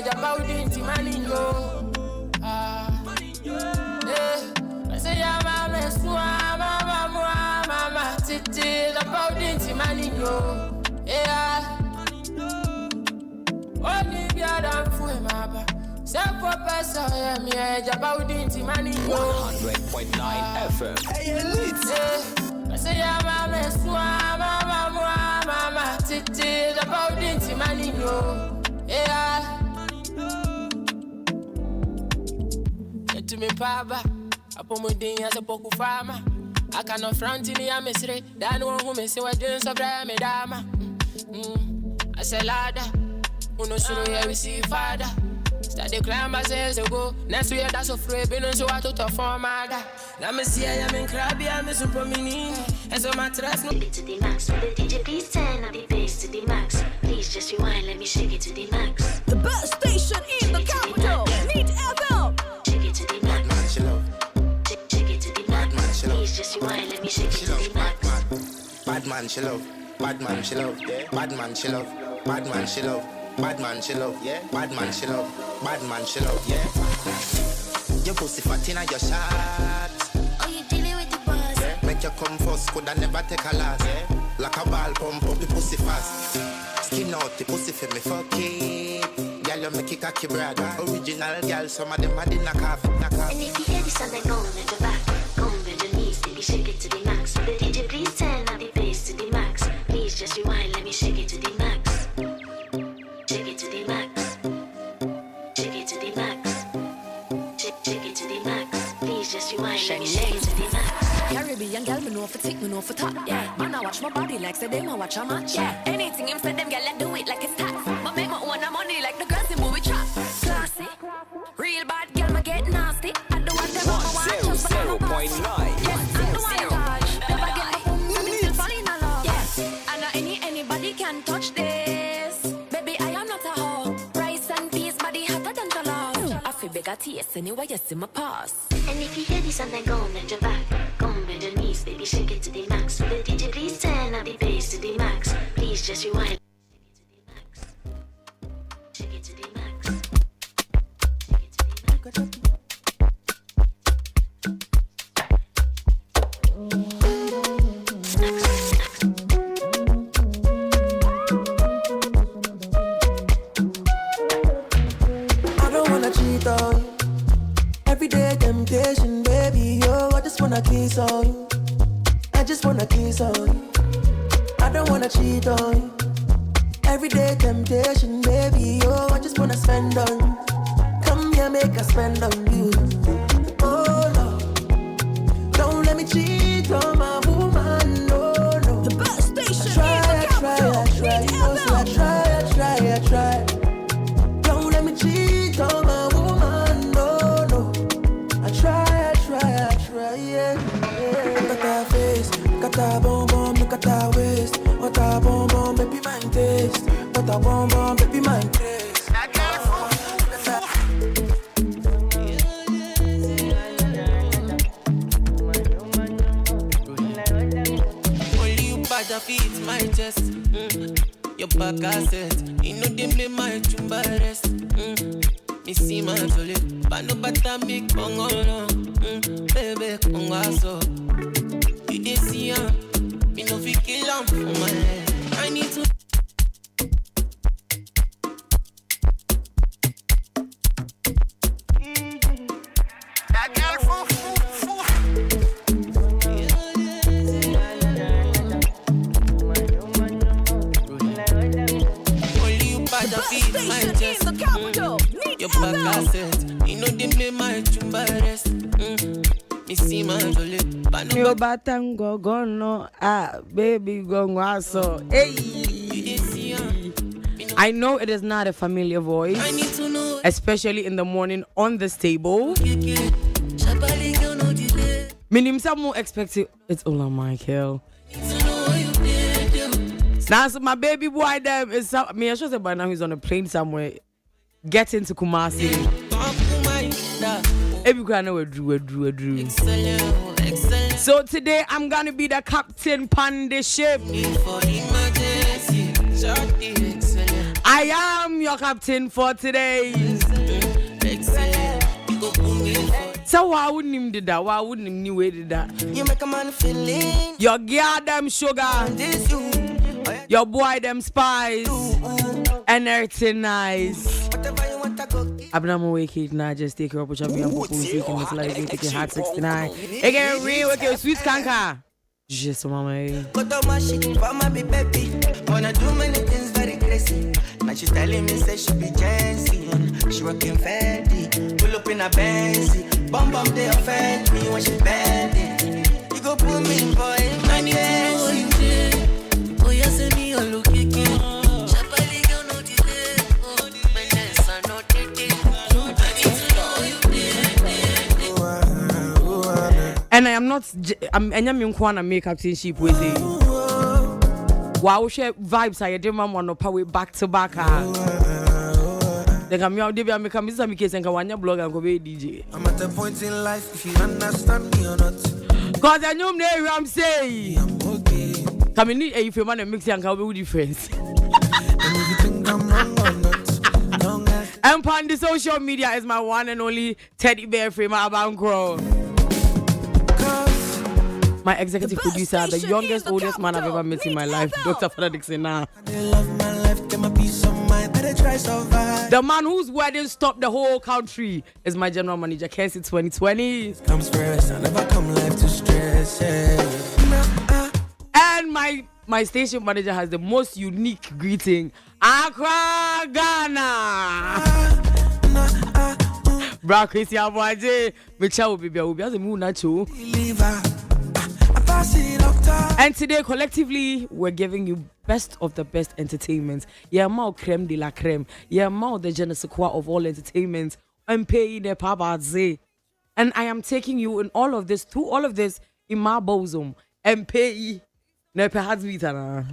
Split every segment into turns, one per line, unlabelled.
about it, money, yo. I say, mama, titi, about it, money, yo. Yeah. Only be a damn fool, mama. Self person, me about it, money, yo.
100.9 FM.
I say, mama, titi, about it, money, yo. Yeah. To me, papa, upon my day as a poku farmer. I cannot front in the amesre, that one who may say what doing so brave, me dama. I say, ladder, who knows who we see father. Start the climb as years ago. Next year, that's so free, been on so what to form, mother. Let me see, I am in crabby, I'm a super mini. And so my trust, no.
Shake it to the max. Will the DJ please turn up the bass to the max? Please just rewind, let me shake it to the max.
The best station in the capital. Need FM.
Shake it to the max.
Man, she love.
Shake it to the max.
Man, she love.
Please just rewind, let me shake it
She
to
love.
the max.
Bad man, she love. Bad man, she love. Bad man, she love. Bad man, she love. Bad man, she love. Bad man, she love. Bad man, she love. Yeah. Your pussy fat inna your shot.
Oh, you dealing with the boss?
Make you come first, could I never take a last. Like a ball pump up the pussy fast. Skin out the pussy for me fuck it. Girl, you make it cocky brag. Original girl, some of them are in a coffee.
And if you hear this and then go on at the back, go on bend your knees, baby, shake it to the max. Will the DJ please turn up the bass to the max? Please just rewind, let me shake it to the max. Shake it to the max. Shake it to the max. Shake it to the max. Please just rewind, let me shake it to the max.
Caribbean girl, me know for tick, me know for top. Yeah, man, I watch my body like say them, I watch a match. Yeah, anything him say them, girl, I do it like it's tax. But make my own money like the girls in movie trap. Classy, real bad girl, me get nasty. I do whatever I want, just for the pass.
100.9.
Yes, I do what I touch. Never get my boom, and me still fall in love. Yes, and not anybody can touch this. Baby, I am not a hoe. Rice and peas, body hotter than jollof. I feel bigger taste anyway, you see my pass.
And if you hear this and then go on bend your back, go on bend your knees, baby, shake it to the max. Will the DJ please turn up the bass to the max? Please just rewind. Shake it to the max. Shake it to the max.
I don't wanna cheat on you. Everyday temptation, baby, yo. I just wanna kiss on you. I just wanna kiss on you. I don't wanna cheat on you. Everyday temptation, baby, yo. I just wanna spend on you. Come here, make us spend on you. Oh no, don't let me cheat on my woman, no, no.
The best station
I try,
in the capital.
I try. Don't let me cheat on my woman, no, no. I try, yeah. Look at her face, got her bum bum, look at her waist. What her bum bum, baby, mine taste. What her bum bum, baby, mine taste.
Only you bad feet my chest. Your back asset. You know them play my chumba rest. Me see my jolly. But no bata me kongo no. Baby kongo so. You dey see ya. Me no fi kill am for my head. I need to.
That girl foo.
Only you bad feet my chest.
In the capital. Need
Your back
FM.
asset. You know them play my chumba rest. Me see my jolly. But no
Yo batango gono baby gongo aso. Hey.
dey see ya.
I know it is not a familiar voice,
I need to know.
especially in the morning on this table.
Shabali girl no delay.
Minim some more expected. It's Ola Michael.
Need to know what you did, yo.
Now so my baby boy them is me. I should say by now he's on a plane somewhere, getting to Kumasi. Every kind we drew.
Excellent.
So today I'm gonna be the captain pan the ship.
For emergency, shorty, excellent.
I I am your captain for today. So why wouldn't him do that? Why wouldn't him new way do that?
You make a man feeling.
Your girl them sugar.
This you.
Your boy them spice. And everything nice.
Whatever you want to go.
ABENA MOET now just take your opportunity and put you can miss like you take your hot 69. Again, real okay, sweet kanka. Just mama.
Go to my shit for my baby. Wanna do many things very crazy. Now she telling me say she be Jency. She working Fendi. Pull up in a Benzy. Bum they offend me when she bend it. You go put me in for it. My name.
Oh yes, me all look kicking. Chapali girl no delay. Oh, my dance are not dating.
And I am not I'm enyam nkwana make captain ship we say. Wow, share vibes I dey man one power back to back. Then I'm out there make a miss some case and kawanya blog and go be DJ.
I'm at a point in life if you understand me or not.
Cause I know me I'm say.
I'm okay.
Come in if you man and mix and go be difference.
And if you think I'm wrong or not, long as
And on the social media is my one and only teddy bear frame about grow. My executive producer, the youngest, oldest man I've ever met in my life, Dr. Fredrickson.
they love my life, get my peace of mind, better try survive.
The man whose wedding stopped the whole country is my general manager, Casey 2020.
Comes first, I never come life to stress, yeah.
And my station manager has the most unique greeting. Accra, Ghana. Bra Chrissy Abwaje, Micha will be as a moon nacho.
Believer, I pass it doctor.
And today, collectively, we're giving you best of the best entertainment. Yeah, more creme de la creme. Yeah, more the je ne sais quoi of all entertainment. I'm paying the paparazzi. And I am taking you in all of this, through all of this, in my bosom. And pay. Ne perhaps vitana.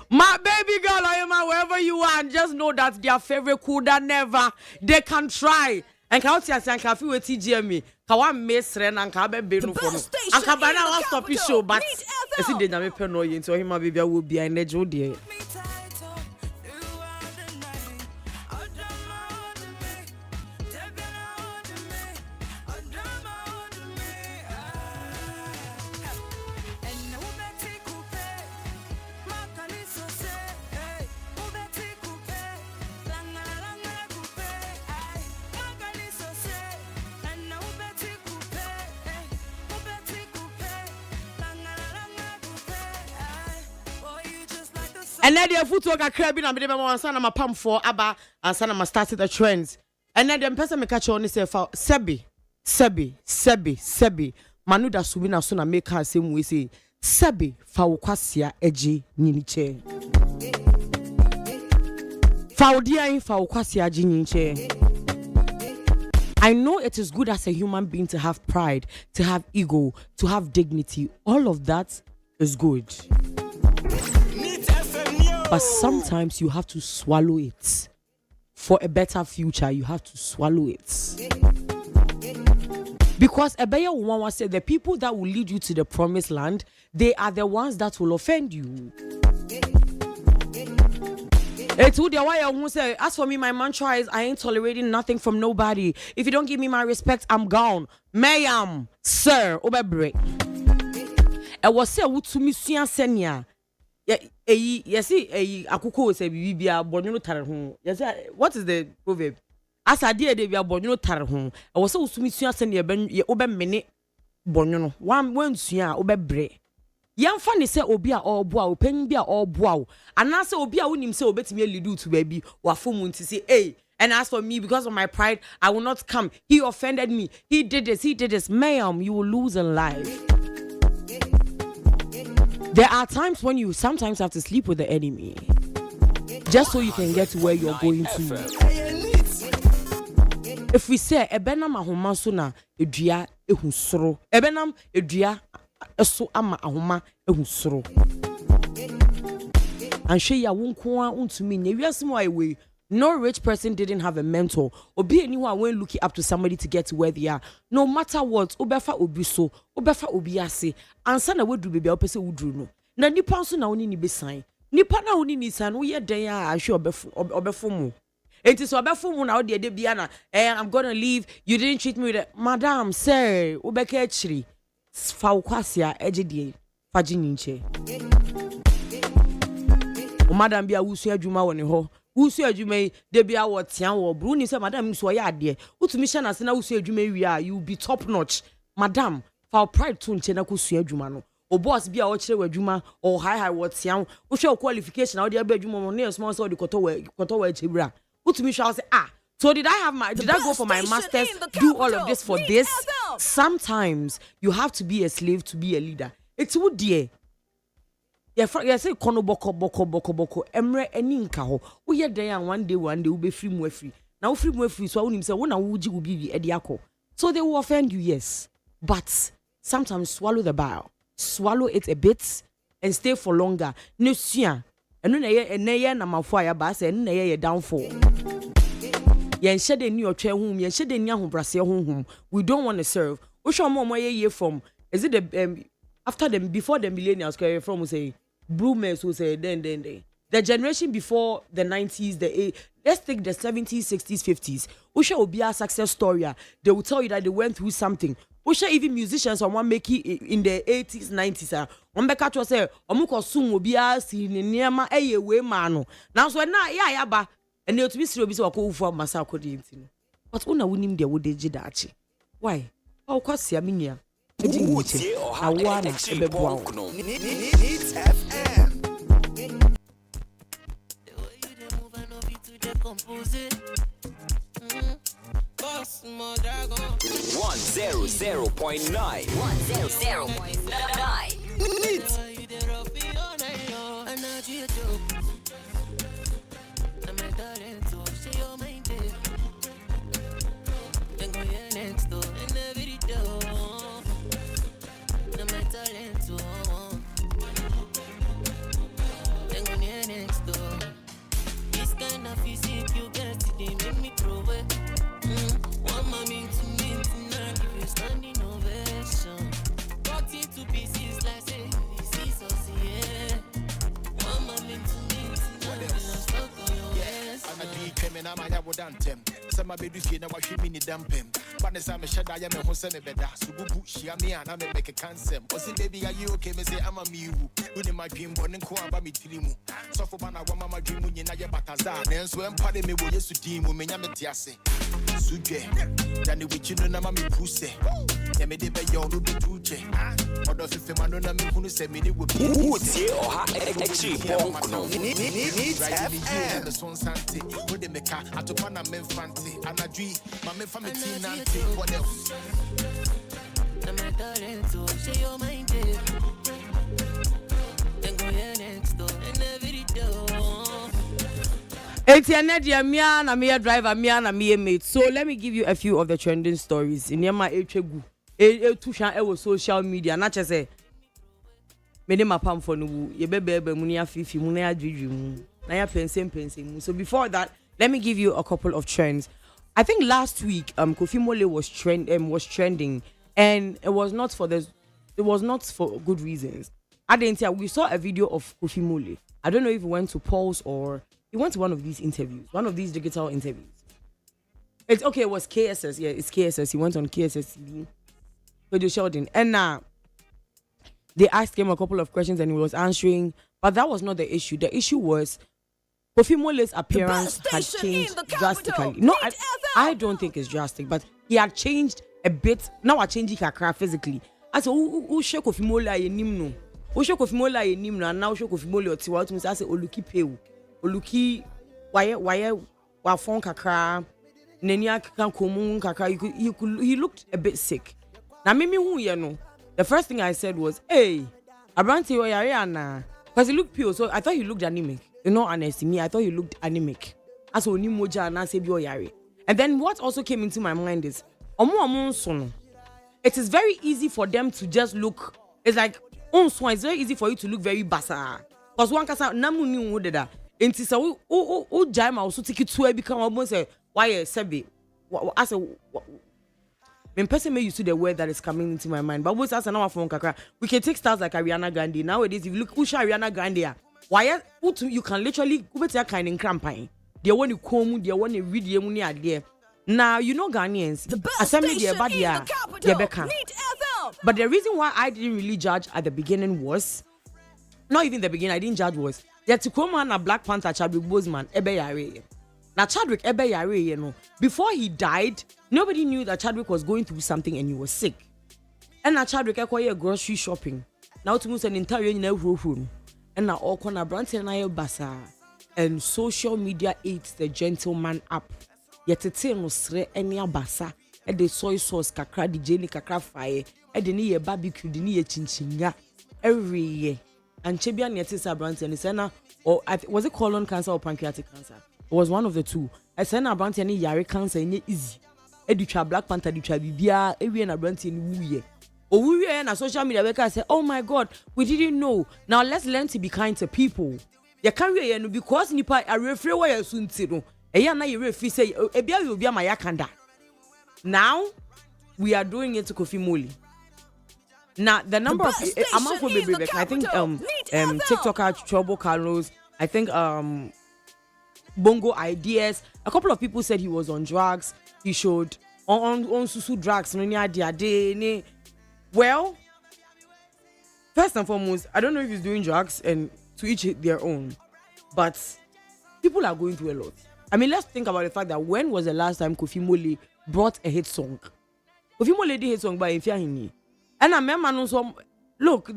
My baby girl, I am wherever you are, and just know that their favorite coulda never. They can try. And can you say can feel with TGM? Can one miss Ren and can be no for no. And can by now stop his show, but I see the name pen no into him. My baby will be an edge, oh dear. And then the footwork are crabbing and I'm son my pump for Abba and son of started the trends. And then the person me catch on say Sebi. Manu da subina so na make her same way say Sebi fa ukwasia eji nyiniche. Fa odia fa ukwasia eji nyiniche. I know it is good as a human being to have pride, to have ego, to have dignity. All of that is good. But sometimes you have to swallow it. For a better future, you have to swallow it. Because Ebeya Uwawa said the people that will lead you to the promised land, they are the ones that will offend you. It's who they are who say, as for me, my mantra is I ain't tolerating nothing from nobody. If you don't give me my respect, I'm gone. Mayam, sir, obebre. I was say to me senya. Yes, akuko say bibia bonyo tare ho. Yes, what is the proverb? As I did they be bonyo tare ho. I was so sumi sua se ne ye obe mene bonyo no. Wan sua obebre. Yamfa ne se obi a oboa opanyin bi a oboa anase obi a wonim se obetimi lead to baby wafomu nti say hey. And as for me, because of my pride, I will not come. He offended me. He did this. Ma'am, you will lose in life. There are times when you sometimes have to sleep with the enemy just so you can get to where you're going to. If we say ebenam ahoma so na edua ehusoro, ebenam edua eso ama ahoma ehusoro. And she ya wonko a untumi nya wiase mo aiwe No rich person didn't have a mentor. Obi anyone when looking up to somebody to get to where they are. No matter what, obefa obi so, obefa obi ase. Ansa na we do baby opese udru no. Na nipa nso na oni ni be sign. Nipa na oni ni sign wo ye den a ahwe obefo mu. Enti so obefo mu na wo de bia na I'm going to leave. You didn't treat me with a madam sir, obeka achiri. Fa ukwasia ejidie. Faji ninche. O madam bia wusu adwuma woni ho. Wusu adwuma de bia wo tian wo bru ni say madam so ya ade. Utumi hye na se na wusu adwuma wi a you be top notch. Madam, fa pride to nche na kusu adwuma no. O boss bia wo kire wadwuma o high wo tian. Wo hwe qualification na wo de aba adwuma mo na small so de koto wa chebra. Utumi hwe say so did I go for my masters, do all of this for this? Sometimes you have to be a slave to be a leader. It's would dear. Yeah, say kono boko. Emre eni nka ho. Wo ye dan and one day we be free mo free. Now free mo free so wonim say wo na wo gi wo bi e de akọ. So they will offend you, yes. But sometimes swallow the bile. Swallow it a bit and stay for longer. No sua. Eno na ye na mafo aya ba say eno na ye downfall. Yen shede ni otwe hum, yen shede ni ahobrase hum. We don't want to serve. Wo show mo ye from is it the after them before the millennials carry from say boomers who say then the generation before the 90s let's take the 70s 60s 50s Usha will be a success story. They will tell you that they went through something. Usha even musicians someone make it in the 80s 90s one beka to say omuko sum will be a si niema eye we mano now so na ya ba and they to be serious ko for masa akodi ntino but una wunim de wo de gidachi why how kwasi aminia Awana ebebwa
Needs FM 100.9 Needs
Some of the na washi mini dampem. But some shada ya me hose me beda. Sububu shia me and I make a cancer. Was it baby are you okay? Me say I'm a miu. Uni my dream born and ko aba mi tilimu. So for bana wa mama dream uni na ye bataza. Then so empade me wo yesu dimu me nya me tiase. Suje. Dani wichi no na mami puse. Ya me de be yo no be tuche. Odo fife mano na me hunu se me ni wo bi.
Utie oha echi bonkno
Needs FM the son santi. Wo de meka atopa na me fanti. Anadwi ma me fa me tin nanti. What else?
Na my talent to say your mind then go here next door and every door.
Etianedia mia na me driver mia na me mate. So let me give you a few of the trending stories in yema etwegu. Tushan e social media na chese me dem apam for no ye bebe mu ne afifi mu na adwedwe mu na ya pensem mu. So before that, let me give you a couple of trends. I think last week Kofi Mole was trending and it was not for good reasons. I didn't tell we saw a video of Kofi Mole. I don't know if he went to Pulse or he went to one of these interviews, one of these digital interviews. It's okay, it was KSS. Yeah, it's KSS. He went on KSS TV. Radio Sheldon. And they asked him a couple of questions and he was answering, but that was not the issue. The issue was Kofi Mole's appearance had changed drastically. No, I don't think it's drastic, but he had changed a bit. Now I change kakra physically. I said, who show Kofi Mole a nimno? Who show Kofi Mole a nimno? And now show Kofi Mole or tiwa. I said, Oluki peu. Oluki why wafon kakra. Nenia kan komun kakra. He looked a bit sick. Now mimi who you know. The first thing I said was, hey, Abranti oyariana. Because he looked pure, so I thought he looked anemic. You know, honestly, me, I thought he looked anemic. As oni moja na sebi oyari. And then what also came into my mind is, it is very easy for them to just look. It's like, it's very easy for you to look very basa. Because one kasa namu ni udeda. Inti so o jam also take it to become almost say why sebi. I say when person may use the word that is coming into my mind, but what's as an phone kakra, we can take stars like Ariana Grande. Nowadays, if you look who Ariana Grande, why you can literally go to that kind of campaign. They want to come, they want to read the money there. Now you know Ghanaians, assembly their body, but the reason why I didn't really judge at the beginning was not even the beginning. I didn't judge was that to come on a Black Panther Chadwick Boseman ebe yare. Now Chadwick ebe yare, you know, before he died, nobody knew that Chadwick was going through something and he was sick. And now Chadwick acquired grocery shopping. Now to move an entire room, and now all corner branch and I basa and social media eats the gentleman up. Yet it's no sre any abasa. And the soy sauce kakra di jelly kakra fire. And the near barbecue the near chinchinga every year. And Chebian Yetisa Branton is or was it colon cancer or pancreatic cancer? It was one of the two. I sent a Branton any yari cancer in easy. Educha Black Panther ducha bibia every and a Branton wuye. Oh, we and a social media worker say, oh my God, we didn't know. Now let's learn to be kind to people. You can't really because nipa a referee where you soon to now you referee say ebia you be my yakanda. Now we are doing it to Kofi Moli. Now the number of amount for baby I think TikToker Trouble Carlos, I think Bongo Ideas, a couple of people said he was on drugs. He showed on susu drugs no. Well, first and foremost, I don't know if he's doing drugs, and to each their own, but people are going through a lot. I mean, let's think about the fact that when was the last time Kofi Mole brought a hit song? Kofi Mole did hit song by Ifeanyi. And I remember some look,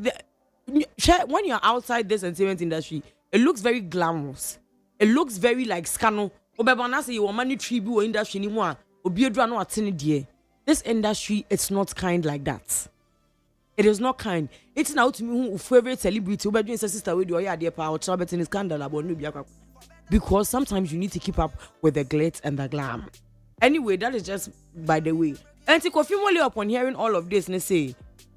when you're outside this entertainment industry, it looks very glamorous. It looks very like scano. Obebana say you want money tribute industry anymore. Obiedra no atene die. This industry, it's not kind like that. It is not kind. It's now to me who favorite celebrity who doing sister with your idea power trouble in scandal about no biaka. Because sometimes you need to keep up with the glitz and the glam. Anyway, that is just by the way. And to Kofi Mole upon hearing all of this, they say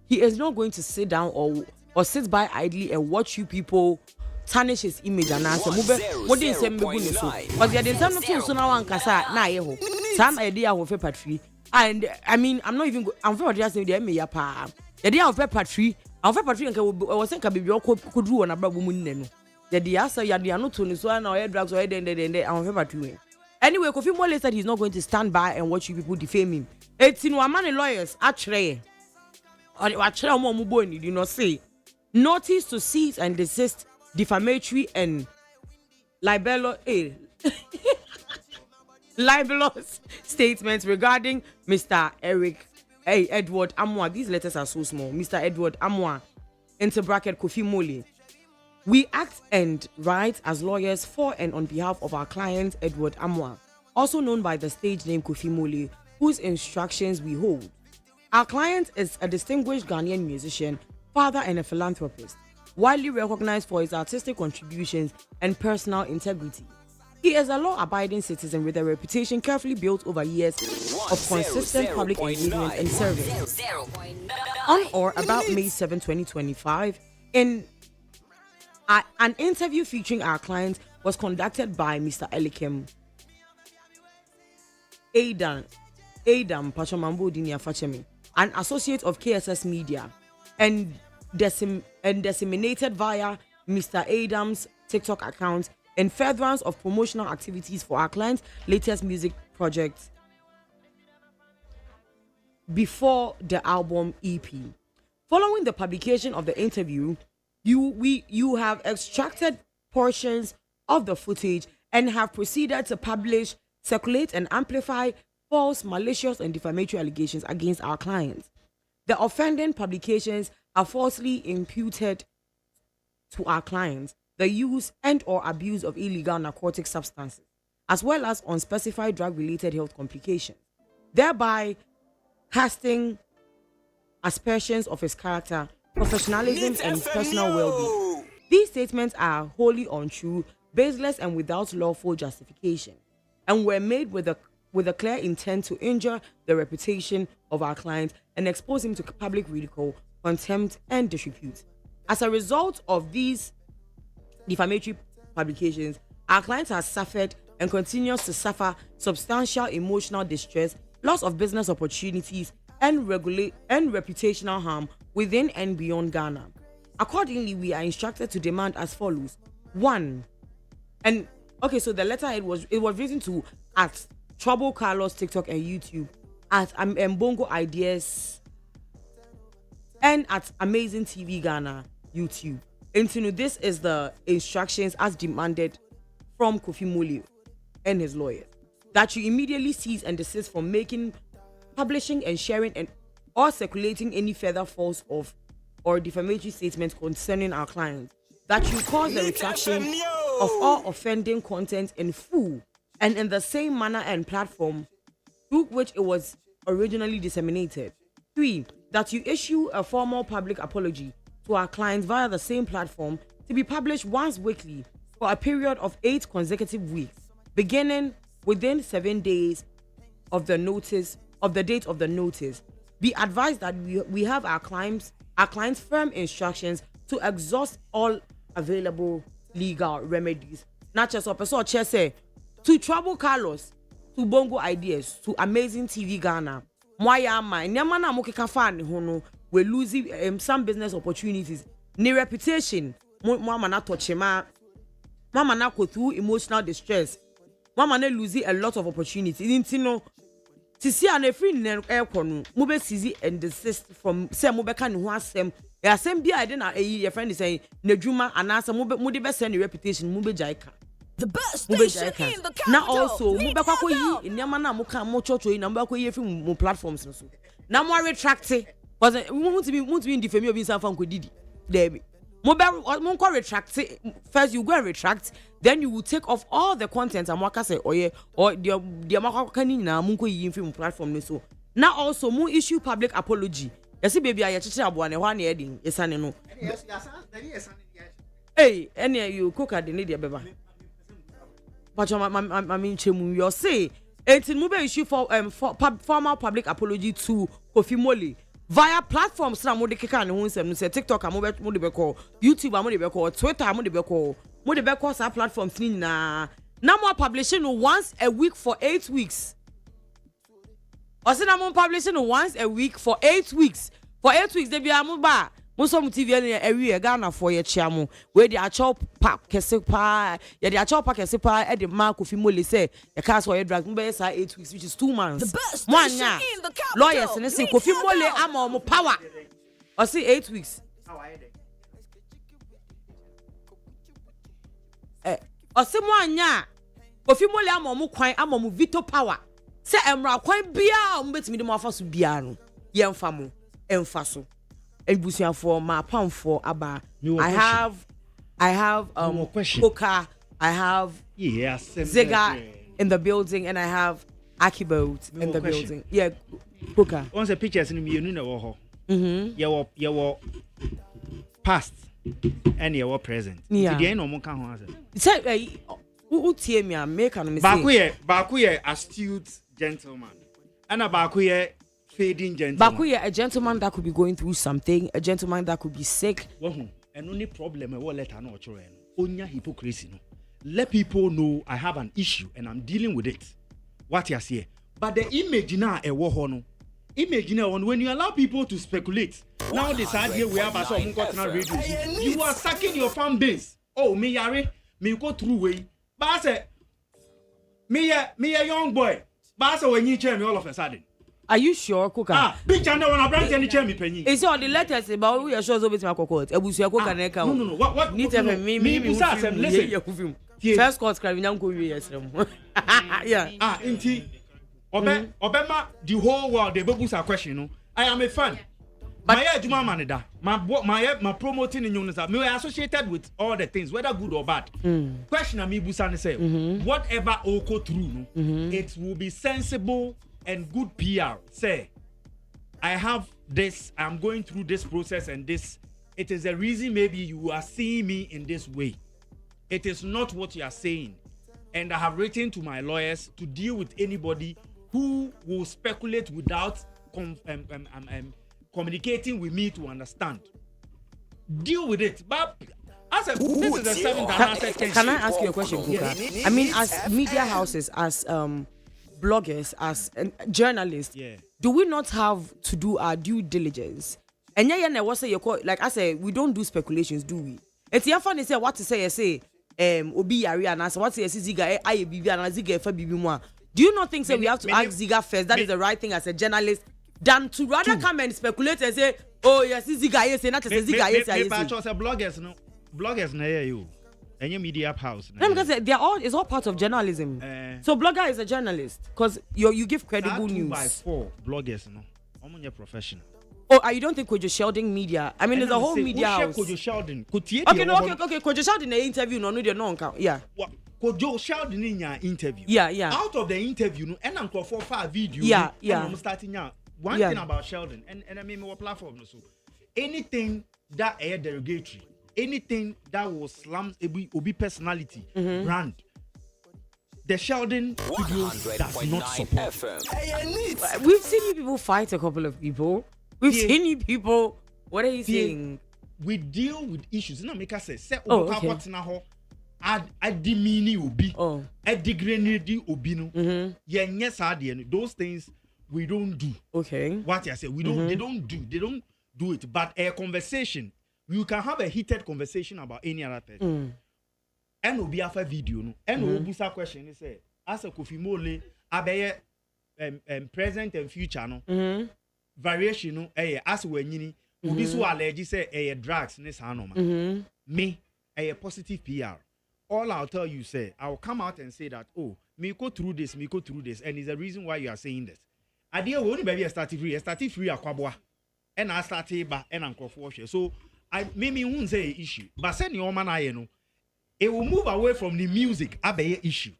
he is not going to sit down or sit by idly and watch you people tarnish his image and answer. What didn't say me so? But the other time no so now one kasa na yeho. Some idea of patri. And I mean, I'm not even. I'm very just saying the me ya pa. The day of patri. Of patri nka was saying ka bibi could do on a babu munne no. The day answer ya dia no to so na or drugs or den I'm patri. Anyway, Kofi Mole said he's not going to stand by and watch you people defame him. 18 woman lawyers actually. Or actually mo mubo ni do not say. Notice to cease and desist defamatory and libelous statements regarding Mr. Edward Amwa. These letters are so small. Mr. Edward Amwa, into bracket Kofi Mole. We act and write as lawyers for and on behalf of our client Edward Amwa, also known by the stage name Kofi Mole, whose instructions we hold. Our client is a distinguished Ghanaian musician, father and a philanthropist, widely recognized for his artistic contributions and personal integrity. He is a law-abiding citizen with a reputation carefully built over years of consistent public engagement and service. On or about May 7, 2025, in an interview featuring our client was conducted by Mr. Elikem Adam Pachamambo Dinia Fachemi, an associate of KSS Media, and disseminated via Mr. Adam's TikTok account in furtherance of promotional activities for our client's latest music project before the album EP. Following the publication of the interview, you have extracted portions of the footage and have proceeded to publish, circulate, and amplify false, malicious, and defamatory allegations against our clients. The offending publications are falsely imputed to our clients the use and or abuse of illegal narcotic substances, as well as unspecified drug-related health complications, thereby casting aspersions of his character, professionalism, and personal well-being. These statements are wholly untrue, baseless, and without lawful justification, and were made with a clear intent to injure the reputation of our client and expose him to public ridicule, contempt, and disrepute. As a result of these defamatory publications, our client has suffered and continues to suffer substantial emotional distress, loss of business opportunities, and reputational harm within and beyond Ghana. Accordingly, we are instructed to demand as follows: 1. And okay, so the letter it was written to at Trouble Carlos TikTok and YouTube, at Mbongo Ideas, and at Amazing TV Ghana YouTube. And this is the instructions as demanded from Kofi Mole and his lawyers, that you immediately cease and desist from making, publishing, and sharing or circulating any further false or defamatory statements concerning our clients. That you cause the retraction of all offending content in full and in the same manner and platform through which it was originally disseminated. 3. That you issue a formal public apology to our clients via the same platform to be published once weekly for a period of 8 consecutive weeks, beginning within 7 days of the date of the notice. Be advised that we have our clients' firm instructions to exhaust all available legal remedies. Not just a person say to Trouble Carlos, to Bongo Ideas, to Amazing TV Ghana. Moya ma nyama na mo keka fa ne ho no, we losing some business opportunities. Ni reputation, mama na tochema, mama na go through emotional distress. Mama na losing a lot of opportunities. Didn't you know? Tisi an free air corner, mube sizi and desist from say mubeka ni ho asem. E asem bia ide na your friend is saying nejuma anasa mube be send reputation mube jaika.
The best station in the capital.
Now also mube kwa yi nyama na mo kan mo chocho yi na mube kwa yi free mo platforms so. Na mo retract was want to be in defame obi san fan ko didi. There be. Mo retract first, you go and retract, then you will take off all the content and waka say or the maka na munko yi film platform so. Now also mo issue public apology. You see baby I chichi abo na hwa na edin esane no. Hey, any you cook at the need beba. But I mean chemu you say it's mo be issue for formal public apology to Kofi Mole via platforms na mo de keka ne ho nsem no say TikTok mo de be call, YouTube mo de be call, Twitter mo de be call sa platforms ni na mo publishing once a week for 8 weeks. Or say na mo publishing once a week for 8 weeks. For 8 weeks they be am ba mo so mo TV any every Ghana for ye chiamu we dey achop pack kese pa ye dey achop pack kese pa e dey mark Kofi Mole say ye cast for ye drag mo be say 8 weeks, which is 2 months.
The best
One
station
nya
in the capital.
lawyers and say Kofi Mole am mo power or say 8 weeks or say mo anya Kofi Mole am mo kwan am mo veto power say emra kwan bia mo betimi de mo afa so bia no ye mfa mo emfa so ebusia for my palm for aba. I have Coca, I have Ziga in the building, and I have Akibot in the building. Yeah, Coca.
Once the pictures in me, you know, your past and your present.
Yeah.
The end of Monka
Say, who tear me? Make an mistake.
Bakuye, astute gentleman, and a Bakuye. Fading gentleman.
Bakuye, a gentleman that could be going through something, a gentleman that could be sick.
And only problem I will let her know onya hypocrisy. No. Let people know I have an issue and I'm dealing with it. What you say. But the image now a war no. Image now when you allow people to speculate. Now decide here we have a song radio. You are sucking your fan base. Oh, me yare, me go through way. But I say me a young boy. But I say when you tell me all of a sudden.
Are you sure, Coca?
Big channel when I bring any chair me penny.
It's all the letters about we are sure over to my cocoa. Ebusia Coca neka.
No. What?
Need to me. Listen. First court craving young go yes. Yeah.
Inti. Obema the whole world the bubbles are question. No, I am a fan. But my Juma manida. My promoting in units are associated with all the things, whether good or bad. Question me Busani say, whatever oko through, it will be sensible and good PR. Say, I have this, I'm going through this process and this. It is a reason maybe you are seeing me in this way. It is not what you are saying. And I have written to my lawyers to deal with anybody who will speculate without communicating with me to understand. Deal with it. But I said, this is the seventh and I said,
Can I ask you a question, Kuka? I mean, as media houses, as bloggers, as journalists, do we not have to do our due diligence? And yeah, what say you call, like I say, we don't do speculations, do we? It's your funny say what to say. I say, Obi Yari and I what say Ziga I Bibi and Ziga for Bibi moi. Do you not think so? We have to ask Ziga first. That is the right thing as a journalist, than to rather come and speculate and say, oh yes, Ziga yes, not just Ziga yes.
Bloggers, na you. Any media house.
No, because they're all, it's all part of journalism. So blogger is a journalist because you give credible news.
2x4 bloggers, no. I'm on your professional.
Oh, you don't think Kojo Sheldon media? I mean, there's a whole media house.
Kojo Sheldon.
Okay. Kojo Sheldon in the interview, no, they don't count. Yeah.
Kojo Sheldon in your interview.
Yeah.
Out of the interview, no, and I'm for 5 video.
Yeah.
I'm starting now. One thing about Sheldon, and I mean, what platform, so anything that air derogatory. Anything that will slam Obi personality brand, the Sheldon videos does not support.
We've seen you people fight a couple of people. We've seen you people. What are you saying?
We deal with issues. No, make us say,
okay.
Add demeaning Obi, add degrading Obi. No, yes, those things we don't do.
Okay.
What I say, we don't. They don't do it. But a conversation. You can have a heated conversation about any other person. And will be after video, no. And will be some question. He say, as a Kofi Mole, abeye present and future, no. Variation, no. As when you will be so allergic, say drugs, ne sanoma. Me, positive PR. All I'll tell you, say, I will come out and say that, oh, me go through this, and it's the reason why you are saying this. Idea only baby started free, akwabwa, and I started back and I'm so. I maybe won't say issue, but send your man I know. It will move away from the music, abe issue.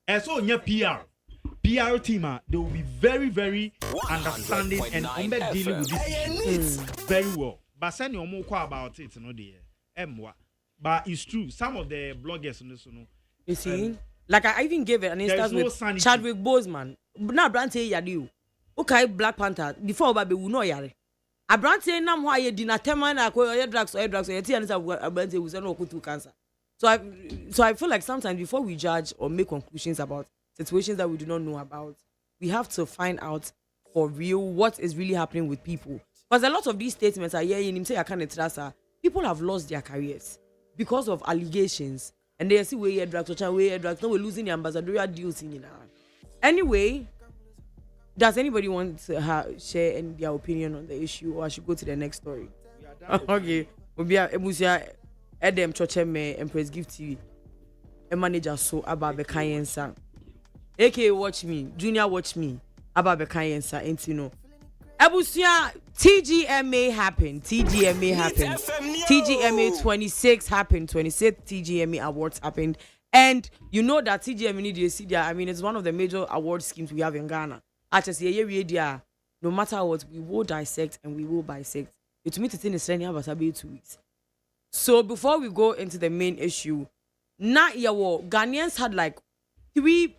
And so in your PR team, they will be very, very understanding and dealing with this issue very well. But send your more about it, no dear. But it's true. Some of the bloggers on this,
you see, like I even gave it an instance with Chadwick Boseman. Now, Brand say you okay, Black Panther before baby will know yare. Abrante nam why you dinner tema na drugs or you Abrante was no cancer. So I feel like sometimes before we judge or make conclusions about situations that we do not know about, we have to find out for real what is really happening with people. Because a lot of these statements are you say I can't trust her. People have lost their careers because of allegations, and they see where drugs or where drugs. Now we're losing the ambassadorial deals in anyway. Does anybody want to share their opinion on the issue, or I should go to the next story? Okay. Emusia Edem Chocheme Empress Gift TV. A manager so about the Kayensa. AK watch me, Junior watch me about the Kayensa, ain't you know. Ebusia TGMA happened. TGMA 26 happened. 26 TGMA awards happened. And you know that TGMA need to see there. I mean, it's one of the major award schemes we have in Ghana. No matter what, we will dissect and we will bisect. It means it's in the about 2 weeks. So before we go into the main issue, Ghanaians had like 3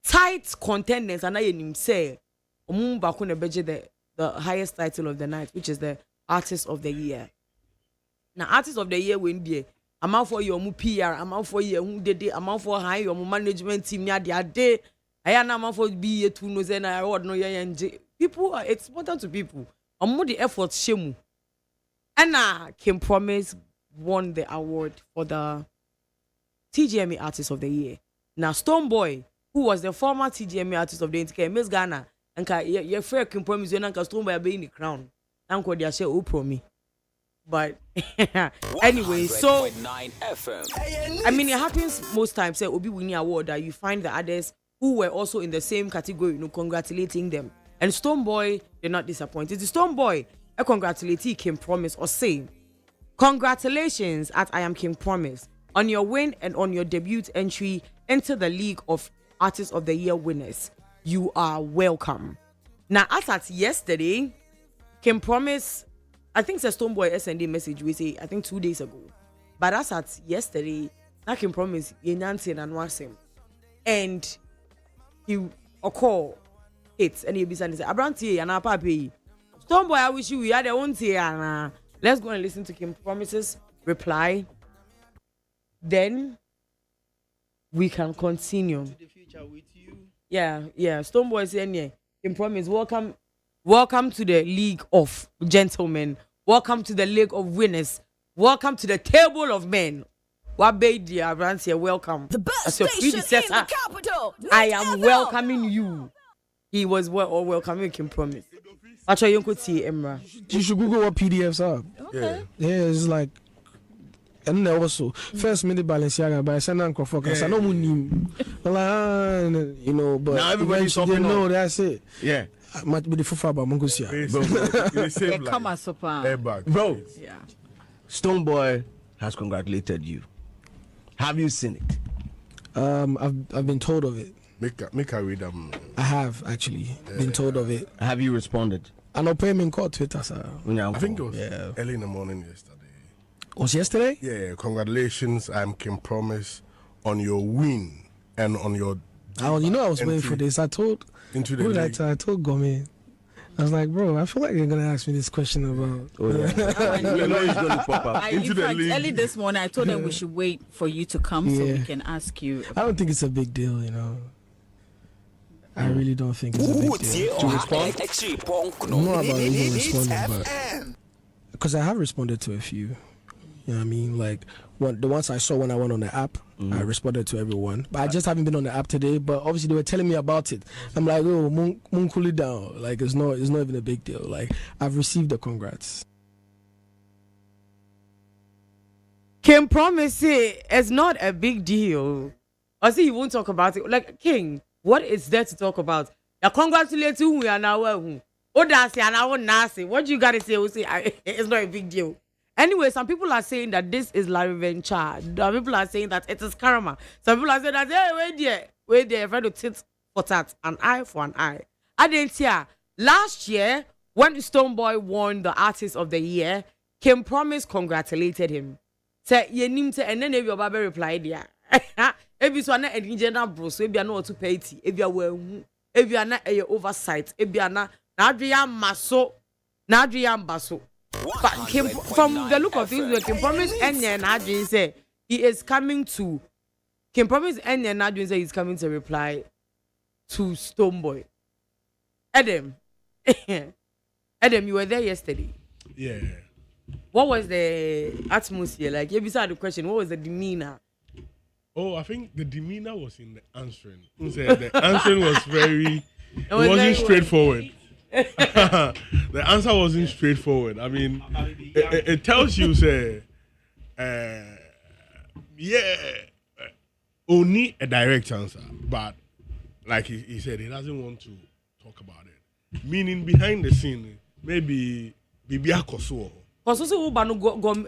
tight contenders, and I say the highest title of the night, which is the Artist of the Year. Now, Artist of the Year when there, I'm out for your PR, I'm out for you who did it, I'm out for high your management team near the day. I am not for be a two nose and I would know people are it's important to people. I'm more the effort shemu. And Kim Promise won the award for the TGMA Artist of the Year. Now Stonebwoy, who was the former TGMA Artist of the Year, Miss Ghana, and your friend Kim Promise and Stonebwoy being the crown. Uncle they share me. But anyway, so I mean it happens most times. Say Obi winning award that you find the others who were also in the same category, congratulating them. And Stonebwoy, they're not disappointed. The Stonebwoy, a congratulate Kim Promise or say, congratulations at I Am Kim Promise on your win and on your debut entry into the League of Artists of the Year winners. You are welcome. Now, as at yesterday, Kim Promise, I think it's a Stonebwoy SND message we say, I think 2 days ago. But as at yesterday, I Kim Promise, Yancy and Wasim. And he call it and he be saying, Abranti and our papi. Stonebwoy, I wish you had a own tea and Let's go and listen to Kim Promise's reply. Then we can continue.
The future with you.
Yeah. Stoneboy saying, yeah. Kim Promise, welcome to the League of Gentlemen. Welcome to the League of Winners. Welcome to the Table of Men. Wabedia Ransia, welcome.
The best
As your
station in
predecessor,
the capital.
I am welcoming you. He was welcoming Kim Promise. Actually, you could see Emra.
You should Google what PDFs are.
Okay.
Yeah, it's like, and then also first minute Balenciaga by Sanan Krofoka. I know you know, but
now everybody's
you
talking
know
on.
that's it.
Yeah.
Might be the fufa about Mongosia.
Come as a
Airbag. Bro,
yeah.
Stoneboy has congratulated you. Have you seen it?
I've been told of it.
Make her read them.
I have actually been told of it.
Have you responded?
I know payment called Twitter, sir.
I think it was early in the morning yesterday.
Was yesterday?
Yeah, congratulations. I'm Kim Promise on your win and on your.
I was waiting for this. I told
into the
who
league.
I told Gomi. I was like, bro, I feel like you're gonna ask me this question about.
Oh yeah. You know he's gonna pop up.
In fact, early this morning, I told them we should wait for you to come so
Yeah.
we can ask you.
I don't think it's a big deal, you know. I really don't think it's a big deal.
To respond?
Not about even responding, but because I have responded to a few. You know what I mean? Like the ones I saw when I went on the app, I responded to everyone. But I just haven't been on the app today. But obviously they were telling me about it. I'm like, oh, moon cool it down. Like it's not even a big deal. Like I've received the congrats.
Kim Promise it's not a big deal. I see you won't talk about it. Like King, what is there to talk about? I congratulate you. We are now. Oh, that's nasty. What you gotta say? It's not a big deal. Anyway, some people are saying that this is Larry Venture. Some people are saying that it is karma. Some people are saying that, hey, wait there, friend of tit for tat, an eye for an eye. I didn't hear. Last year, when Stoneboy won the Artist of the Year, Kim Promise congratulated him. Say, and then if your baby replied, yeah. If you want an engineer, bro, so if you are not to pay it, if you are not a oversight, if you are not, Nadrian Basso. But Kim, from the look of things, Kim Promise and Nadrian say he is coming to. Kim Promise and Nadrian say he's coming to reply to Stoneboy. Adam, you were there yesterday.
Yeah.
What was the atmosphere like? You beside the question. What was the demeanor?
Oh, I think the demeanor was in the answering. The answering was very. It wasn't straightforward. The answer wasn't straightforward. I mean, it tells you, say, only a direct answer, but like he said, he doesn't want to talk about it. Meaning behind the scene, maybe Bibiakoso.
Also, go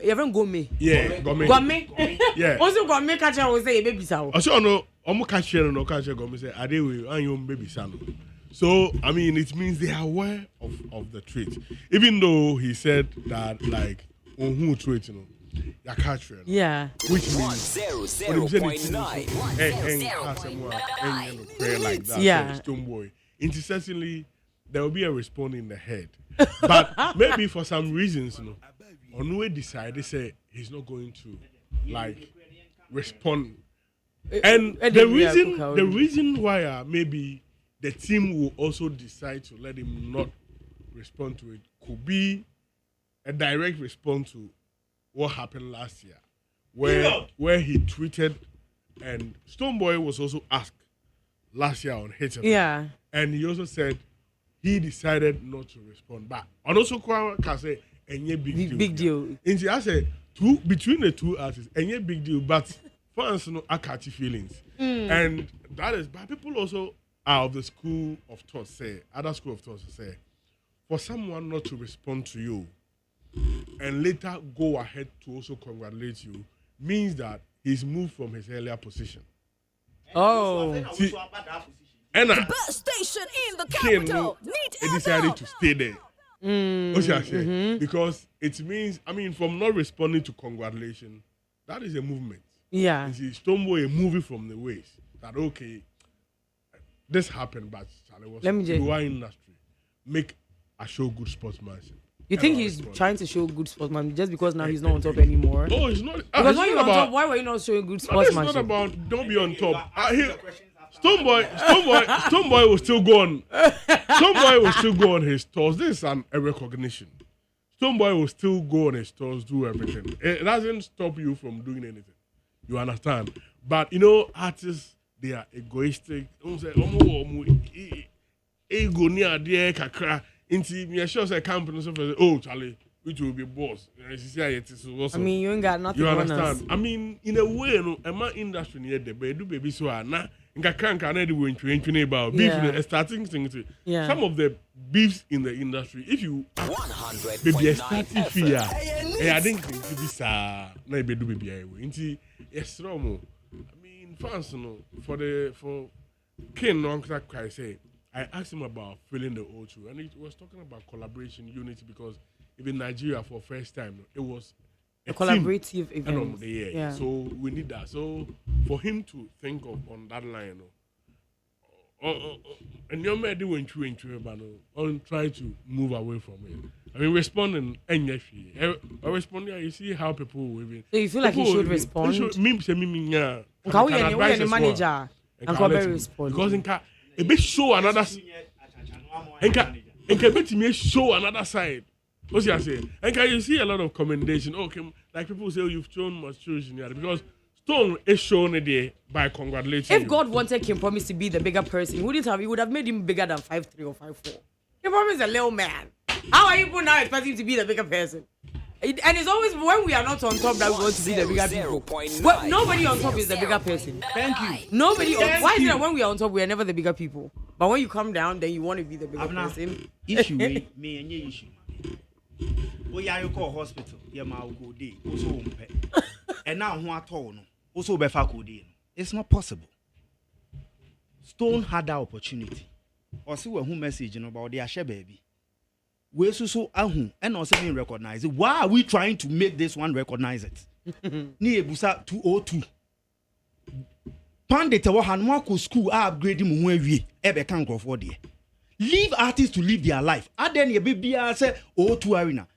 even go me.
Yeah, go me. Yeah.
Also, go me catch I say baby sound.
Also, no, catch no catch go me say, "Are they and your baby son?" So, I mean, it means they are aware of the trait. Even though he said that, like, on who trait, you know, you catch it.
Yeah.
Which means, when he said it, prayer like that,
yeah.
Stoneboy, intercessively, there will be a response in the head. But maybe for some reasons, you know, Onwe decided, say, he's not going to, like, respond. And the reason why maybe the team will also decide to let him not respond to it could be a direct response to what happened last year, where he tweeted, and Stoneboy was also asked last year on HFM.
Yeah.
And he also said he decided not to respond back. And also can say any big deal. And I said between the two artists, any big deal, but fans know catchy feelings. And that is, but people also are of the school of thought say, other school of thought say, for someone not to respond to you and later go ahead to also congratulate you means that he's moved from his earlier position.
Oh.
See, and
The best station in the capital.
he decided to stay there. What should I say? Because it means, I mean, from not responding to congratulations, that is a movement.
Yeah.
You see, Stoneboy moving from the ways that, okay, this happened, but it was in industry. Make a show good sportsmanship.
You think he's trying to show good sportsmanship just because now he's not on top anymore?
Oh, it's not.
Because when you're on top, why were you not showing good sportsmanship?
It's not about don't be on top. Stoneboy will still go on. Stoneboy will still go on his tours. This is a recognition. Stoneboy will still go on his tours, do everything. It doesn't stop you from doing anything. You understand? But you know, artists, they are egoistic. Ego near there, kakra. Inti me sure say company so oh Charlie, which will be boss.
I mean, you ain't got nothing.
You understand? I mean, in a way, no, my industry near the bed do baby so na nka na dey win train about beef starting things.
Yeah.
Some of the beefs in the industry, if you
100.9
fear, I think to be sa na be do baby anyway. Inti yes romo. I mean, fans no for King no I say. I asked him about filling the O2, and he was talking about collaboration, unity, because even Nigeria for first time, it was
a collaborative event.
Yeah. So we need that. So for him to think of on that line, and your man doing but on trying to move away from it. I mean, responding, responding, you see how people will be.
So you feel like he should respond?
Yeah.
Manager and probably respond.
Because it be show another show another side. What's you say? And can you see a lot of commendation? Okay, like people say, oh, you've shown much children because Stone is shown there by congratulating.
If God wanted Kim Promise to be the bigger person, he would have made him bigger than 5'3" or 5'4". Kim Promise is a little man. How are you now expecting him to be the bigger person? And it's always when we are not on top that we want to be the bigger people. Well, nobody on top is the bigger person.
Thank you.
Nobody. Why is it that when we are on top we are never the bigger people? But when you come down, then you want to be the bigger person.
Issue me and your issue. We are you call hospital. You ma go day. Also umpe. And now who at all no. Also be faculty. It's not possible. Stone had that opportunity. Or see who message about the Ashe baby. We so ahu and also being recognized. Why are we trying to make this one recognize it? Ni ebusa 202. Pandit wa hanwa school upgrade mu ewie ebe kan grofo de. Leave artists to live their life. Aden ye bibia say 02 arena.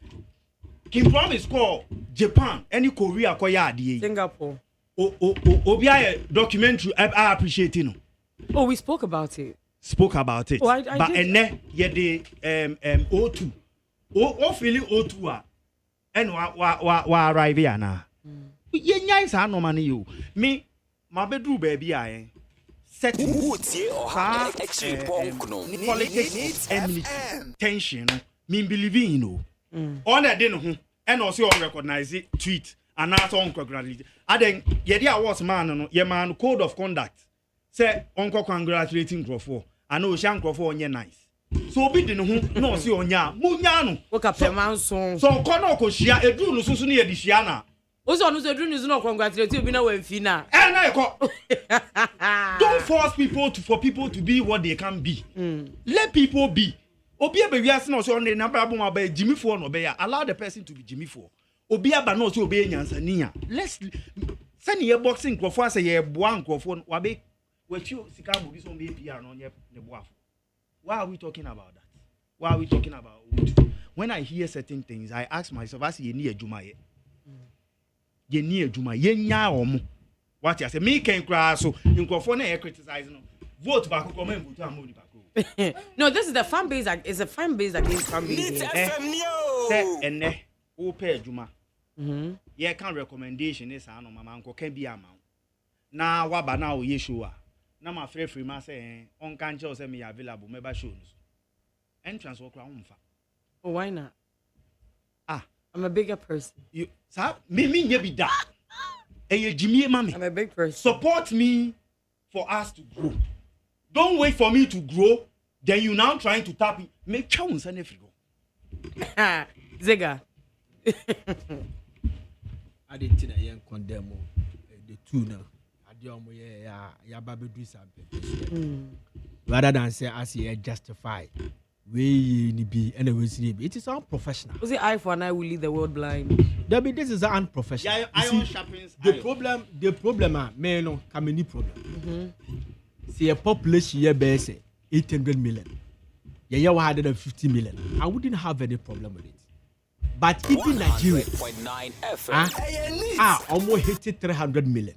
Kim Promise call Japan any Korea ko ya ade.
Singapore.
Obi documentary I appreciate it.
Oh, we spoke about it.
Oh, I but ene ye de O2 o feeling O2 and wa arrive here na ye nyai sa no man you me ma bedru baby aye set
Wotie oha extreme punk no
politics and tension me believing you know on that day no ho and also on recognize it tweet and also on congratulate aden ye dey awards man no ye man code of conduct say uncle congratulating Crawford and no shan Crawford onye nice so obi di no ho no say onya munya no
wo ka peman so
kono ko hia edru no so no ye di hia na
o so no so edru no so no congratulate obi na wamfi na
na eko don't force people for people to be what they can be. Let people be. Obi ebe wiase na so on na bra bo aba Jimmy for no be ya allow the person to be Jimmy for obi aba na so obi nyansani a let's send ye boxing Crawford say ye boa Crawford wa be wetu sika mo bi so be PR no nye ne boafo. Why are we talking about that? Why are we talking about wood? When I hear certain things, I ask myself, I say, ye ni ejuma ye. Ye ni ejuma ye nya omo. What you say? Me can cry so in Crawford na criticize no. Vote back come and vote am back.
No, this is the fan base. It's a fan base against fan base.
Say ene o pe ejuma. Ye can recommendation is ano mama nko can be amount. Na waba na o ye show a. Na ma free ma say on kan che o say me available me ba show no. Entrance wo kra umfa.
Oh, why not?
Ah,
I'm a bigger person.
You sir, me nye be that. Eye Jimmy mami.
I'm a big person.
Support me for us to grow. Don't wait for me to grow. Then you now trying to tap me. Make chance and if you go.
Zega.
I didn't think I condemn the two now. Rather than say as he justify we be it is unprofessional.
Was it eye for an eye will lead the world blind?
This is unprofessional. The problem me no come any problem. See a population here base 800 million. Yeah, 150 million. I wouldn't have any problem with it.
But even Nigeria,
100.9 FM.
almost hit 300 million.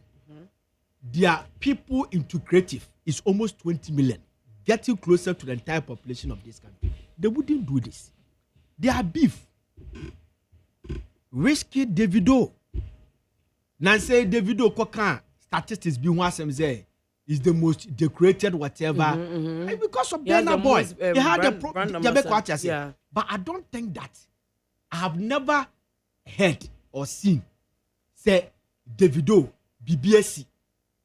Their people into creative is almost 20 million, getting closer to the entire population of this country. They wouldn't do this. They are beef. Risky Davido. Nancy Davido Kokan statistics be one say is the most decorated whatever. And because of Burna Boy, they had the but I don't think that I have never heard or seen say Davido BBSC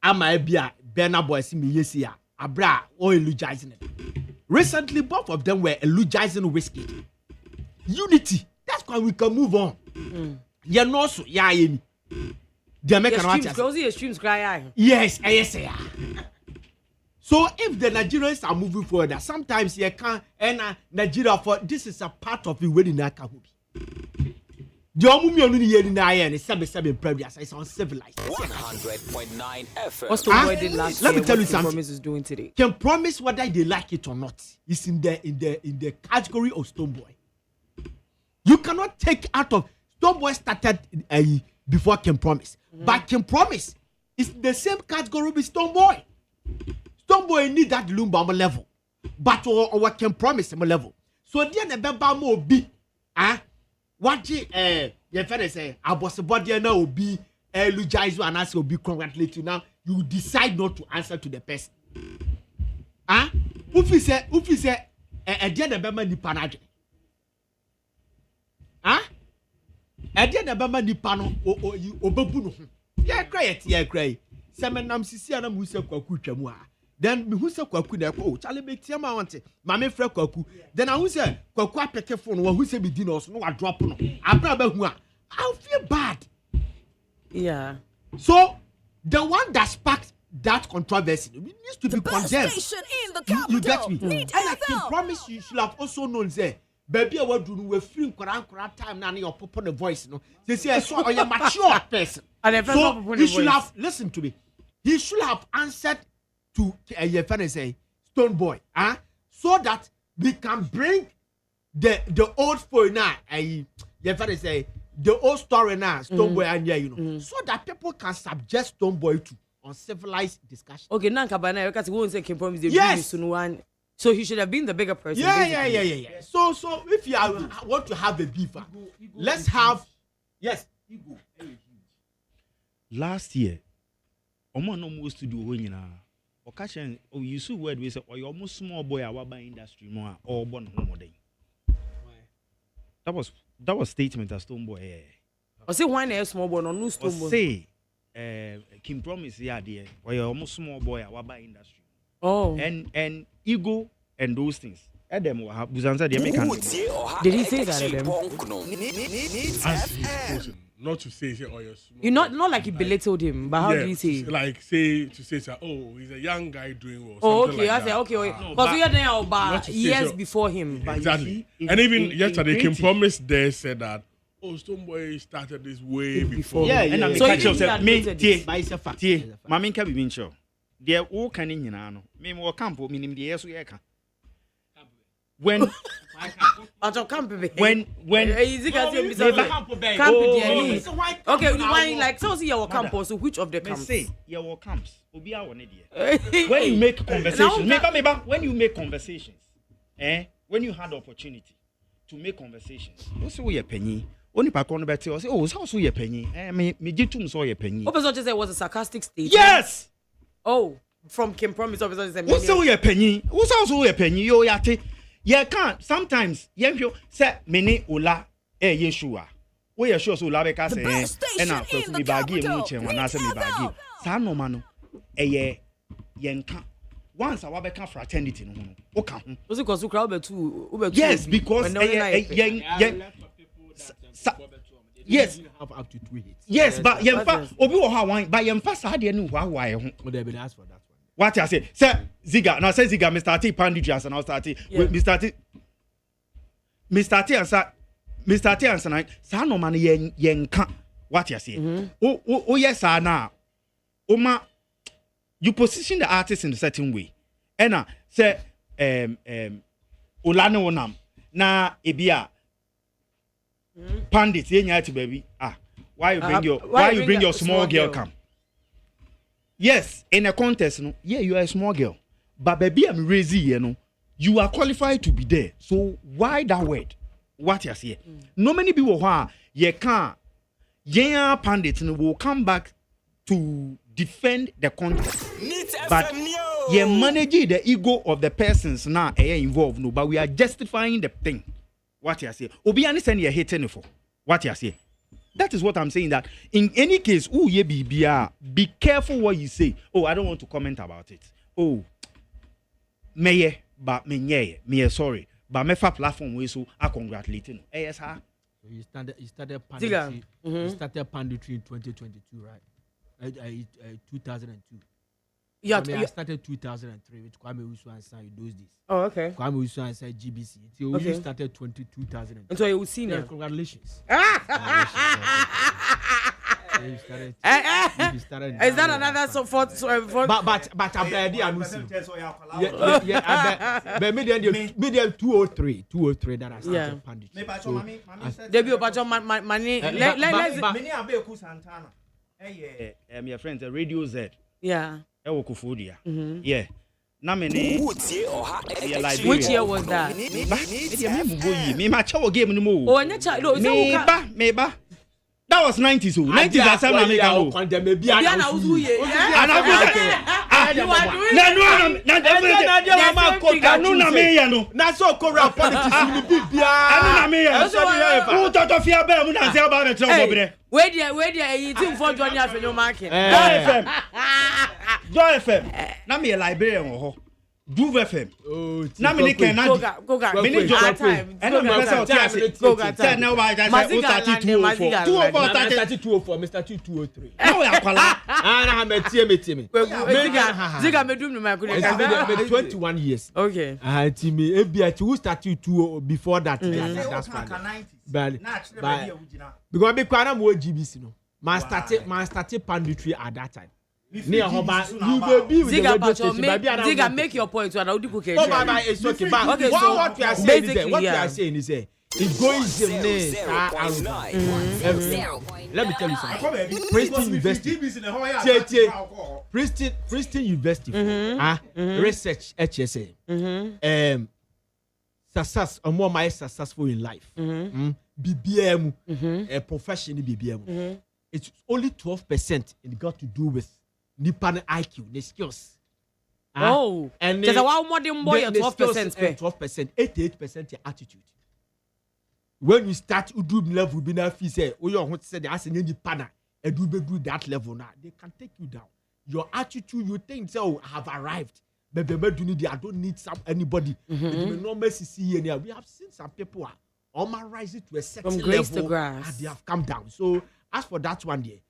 ama bia Burna Boy see me yesia abra or eulogizing it. Recently both of them were eulogizing Whiskey. Unity. That's why we can move on. You know so yeah any. The American
streams cry.
Yes, yeah. So if the Nigerians are moving forward, sometimes you can and Nigeria for this is a part of the way in Akahubi. The only only year in Iron is 77 previous. It's uncivilized.
100.9 FM.
What's the word did last
Let me tell you
something.
something.
Promise is doing today.
Can promise whether they like it or not. It's in the category of Stoneboy. You cannot take out of Stoneboy started before Can Promise, but Can Promise is the same category with Stoneboy. Stoneboy need that Lumba level, but or Can Promise him level. So then the Baba mo be what your father say about the body now will be eulogize you and ask will be congratulate you. Now you decide not to answer to the person. If you say a dear the Baba ni panage. Ede na bama nipa no obebu no ya cry semenam sisi ana mu se kwaku twam a then me hu se kwaku na ko chale betia ma wante ma me frɛ kwaku then I hu se kwaku apeke phone wa hu se bi di no so no wa drop no abra ba hu a I feel bad.
Yeah.
So the one that sparked that controversy needs to be condemned. You get me? And I can promise you should have also known say baby, what do we feel? Time now, your pop on the voice. No, they say I saw a mature person. So he should have listened to me. He should have answered to your friend and say, Stone Boy, so that we can bring the old story now. Your friend say the old story now, Stone Boy, and yeah, you know, so that people can subject Stone Boy to uncivilized discussion.
Okay, now Kabana, because we won't say Can Promise.
Yes.
So he should have been the bigger person.
Yeah. So if you want to have a beef, let's have
Last year, Omo no most to do when you know. Occasion, you see word we say, or you almost small boy our industry more or born home day. That was statement as Stone Boy.
I say why na small boy no no Stone Boy.
Say Kim Promise yeah there, or you almost small boy our industry.
Oh.
And ego and those things. Adam will have Buzanza the American.
Did he say that Adam?
Not to say oh you're small.
You not like he belittled him, but how did he say?
Like say oh he's a young guy doing well.
Oh okay,
like
I say okay. Because we had there about years before him.
Exactly. And even yesterday Kim Promise there said that Stoneboy started this way before.
Yeah. And I'm
so
catch up me
by a fact.
Mama can be sure. They all can in no. Me more camp meaning the yes we can. When
easy okay, why like so see your camp also which of the camps?
Say your camps. Obi a one there. When you make conversations, maybe when you make conversations, when you had the opportunity to make conversations, also we a penny. Only pa kon better or say oh so you penny. Me jitum so you penny.
Officer just said was a sarcastic statement.
Yes.
Oh, from Kim Promise officer said
what's so you penny? What's also you penny? Yo yate. Yeah, can't sometimes. Yeah, say many ola Yeshua. We are sure so la beka say and now for me bagi mu chen wana say me bagi. Sa no mano yen can. Once our beka fraternity no no. Oka ho.
Was it cause you crowd be
yes, because yes,
have up to 3 hits.
Yes, but yemfa obi wo ha wan but yemfa sa de no hwa hwa ho.
Would there be asked for that one?
What I say? Say Ziga. Now say Ziga. Mr. T. Panditras and I'll start it. Mr. T. Mr. T. Answer night. Sa no man yen can. What you say? Oh yes, sir. Now, Oma, you position the artist in a certain way. And say Olane Onam. Na ebia. Pandits, baby. Why you bring your small girl come? Yes, in a contest, no, yeah, you are a small girl. But baby, I'm raising, you are qualified to be there. So why that word? What you say? No many people who you can't. Yeah, pandits will come back to defend the contest. But you manage the ego of the persons now involved. No, but we are justifying the thing. What you say? Obi understand you're hating for. What you say? That is what I'm saying. That in any case, be careful what you say. Oh, I don't want to comment about it. Oh, me sorry. But me fa platform we so I congratulate you. Yes, sir.
So you started panditry. You started panditry in 2022, right? 2002.
Yeah,
I started 2003 with Kwame Usu and San those days.
Oh, okay.
Kwame Usu and San GBC. Until you started 2002.
And so you will see now.
Congratulations. You started,
is that another for
but I'm ready. I'm listening. But medium 203 that I started panditry.
So debut but money let's
my friends Radio Z.
Yeah.
Yeah. Na me ne
which year was that?
Me ma chawo game no mo.
Oh, nya cha no,
me ba. That was 90s. 90s as I'm make am.
Biana uzu ye.
Na me ya no.
Na so corrupt politics ni bibia.
Na me ya. Who thought of your be mu na say about the trouble bre.
Where there you think for Johnny Afenyo market.
Joy FM. Na me librarian ho. Duve FM. Na me can na.
Go.
Me job time. And me person o ti go. Say now why I say
204 Mr. 203.
Now we akwala.
Na me tie me.
Ziga medum no my good.
21 years.
Okay.
Ti me ebia ti who started 2 before that. That's fine. But because be kwa na mo GBC no. Man started panditry at that time. Ziga
make your point to an audible case.
It's okay. But okay, so what we are saying is egoism. Let me tell you something. Princeton University. Princeton University. Research HSA. Success or more my successful in life. BBM, a profession in BBM. It's only 12% it got to do with Nippon IQ, the skills.
And there's a more than boy 12%.
12%, 88% your attitude. When you start Udub level, be na fi say, oh, you want to say the asking any partner, and do that level now, they can take you down. Your attitude, you think so, have arrived. But I don't need anybody. We have seen some people are rising to a certain level and they have come down. So as for that one there,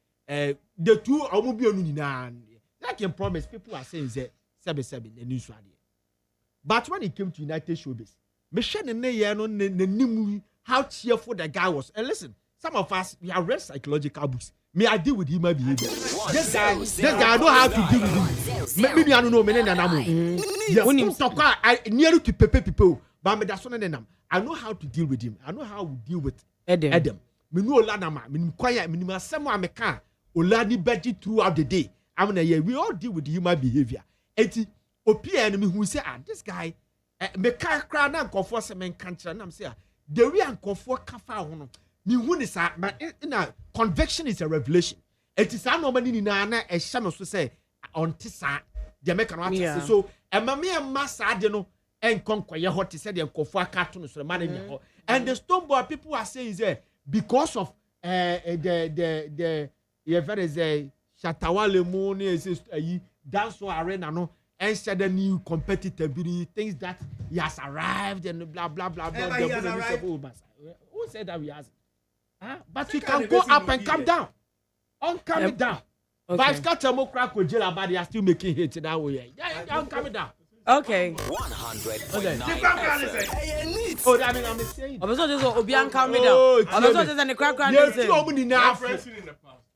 the two I can promise people are saying that 7 the news radio. But when it came to United Showbiz, how cheerful the guy was. And listen, some of us we have read psychological books. May I deal with human behavior? This guy I know how to deal with him. Maybe I don't know many when you talk I near to people, but that's one of them. I know how to deal with him. I know how to deal with Adam. Me know Oladama, me quiet, me know someone me can Oladi budget throughout the day. I mean, we all deal with human behavior. Eti opi enemy who say this guy me can cry na nkofo se me kantra na say the way nkofo kafa ho no me hu ni sa but in a conviction is a revelation. Eti sa no mani ni na na e hye me so say on ti sa de me kan what so e ma me ma sa de no enkonkoye hot say de nkofo aka to no so ma na ho. And the stone boy people are saying is because of the very say Shatawale Moon is dance arena no and said the new competitor things that he has arrived and blah blah blah blah. Who said that we has? But we can go up and come down. On coming down. Vice Catamo crack with jail about they are still making hits that way. Yeah, on coming down.
Okay.
100.9
Oh, I mean, I'm saying.
I was just Obian coming down. I was just in the crack.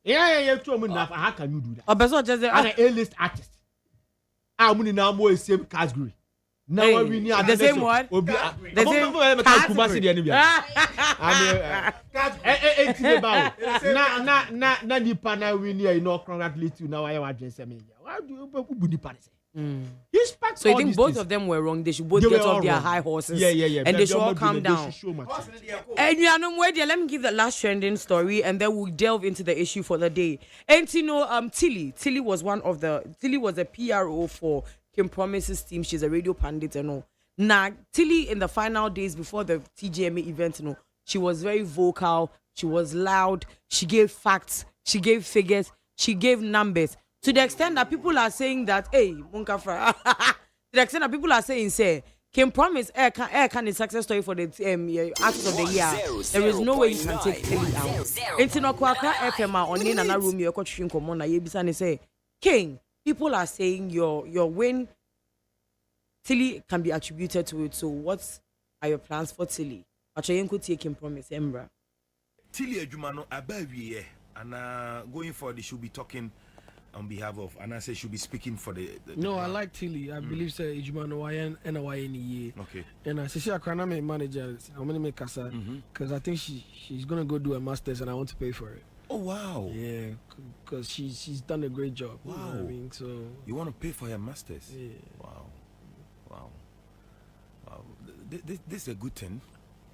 Yeah, 2 minutes. How can you do that?
I was just
an A-list artist. I'm in now more same category. Now we need
the same one. The same
na nipa na we need you know congratulate you now I want to say me. How do you nipa say?
So you think both of them were wrong? They should both get off their high horses.
Yeah.
And they should all calm down. And you know, let me give the last trending story, and then we'll delve into the issue for the day. And you know, Tilly was a PRO for Kim Promise's team. She's a radio pundit and all. Now, Tilly in the final days before the TGMA event, you know, she was very vocal. She was loud. She gave facts. She gave figures. She gave numbers. To the extent that people are saying that, hey, Munkafra. To the extent that people are saying, say, Kim Promise Air can a success story for the artist of the year. There is no way you can take Tilly out. Intino Kwaka FM on in another room, you're coaching Komona, Yebisani say, King, people are saying your win, Tilly can be attributed to it. So what are your plans for Tilly? Achayenko take Kim Promise, Embra.
Tilly Ejumano Abawiye, and going forward, they should be talking on behalf of, and I say should be speaking for the
no, I like Tilly. I believe say Ejumano Wayan and a YNE.
Okay.
And I say she a manager. I'm gonna make Kasa because I think she's gonna go do a master's and I want to pay for it.
Oh wow.
Yeah, because she's done a great job.
Wow.
You know what I mean, so
you want to pay for her master's?
Yeah.
Wow. This is a good thing.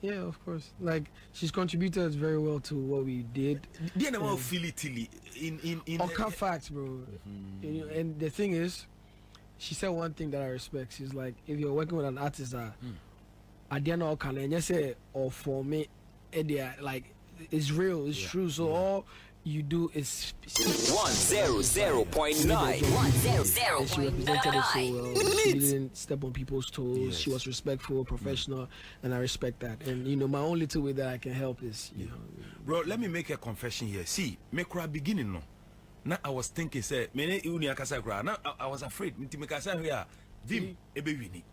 Yeah, of course. Like she's contributed very well to what we did.
Do you know feel it Tilly in
Oka facts, bro. And the thing is, she said one thing that I respect. She's like, if you're working with an artist that I didn't know can and you say or for me, like it's real, it's true. So all you do is
100.9.
And she represented it so well. She didn't step on people's toes.
Yes.
She was respectful, professional, and I respect that. And you know, my only little way that I can help is, you know.
Bro, let me make a confession here. See, me cry beginning no. Now I was thinking, say, me uni akasa cry. Now I was afraid. Me me kasa here. Vim ebe wini.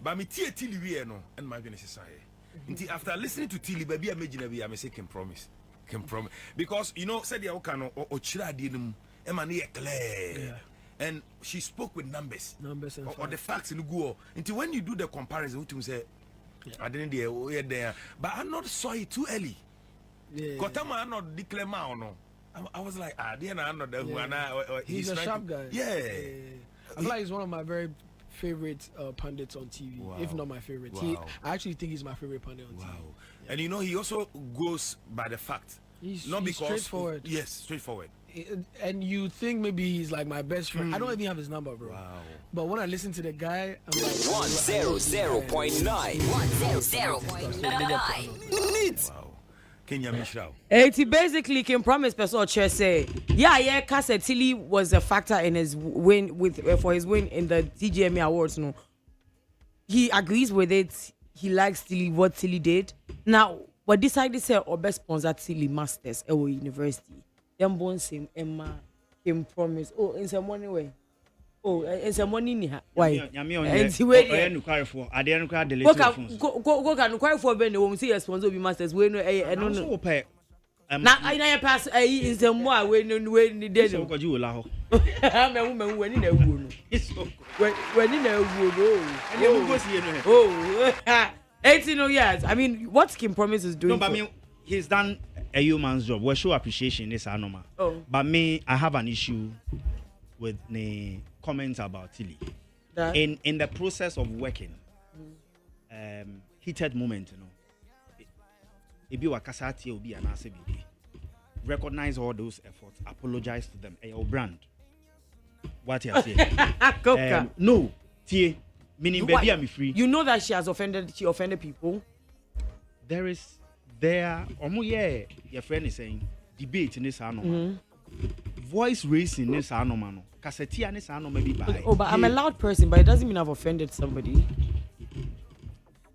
But me tie Tilly we no, and my business is here. After listening to Tilly, baby, I imagine I say Kim Promise. Because you know said ya can or chira dinum emani clear and she spoke with numbers and or the facts in go until when you do the comparison you say I didn't there but I not saw it too early because I'm not declare ma or no I was like I'm not the
he's a sharp guy. I feel like he's one of my very favorite pundits on TV, if not my favorite. I actually think he's my favorite pundit on TV.
And you know he also goes by the fact.
He's
because
straightforward.
Yes, straightforward.
And you think maybe he's like my best friend. I don't even have his number, bro.
Wow.
But when I listen to the guy, I'm like
100.9.
100.9. Wow. Kenya Mishra.
It basically Kim Promise person say, yeah, Kasa Tilly was a factor in his win for his win in the TGMA Awards. No, he agrees with it. He likes Tilly, what Tilly did. Now, what decided to say or best sponsor Tilly Masters at university. Them born same Emma Kim Promise. Oh, in some money way. Oh, in some money ni ha. Why? Go can quite for Ben won't see a sponsor be masters. We no no. Na I pass in some more when the dead.
So ko ju la ho.
I'm a woman when in a wound. When in a wound. Oh. 18 years. I mean, what Kim Promise is doing.
No, but I mean, he's done a human's job. We show appreciation this normal.
Oh.
But me, I have an issue with the comments about Tilly. In the process of working, heated moment, you know. If you are Kasati, will be an ACBD. Recognize all those efforts. Apologize to them. Your brand. What you are saying? No, T. Meaning, baby, I'm free.
You know that she offended people.
Your friend is saying debate in this anomaly. Voice raising this anomaly. Kassetia this anomaly by.
Oh, but I'm a loud person, but it doesn't mean I've offended somebody.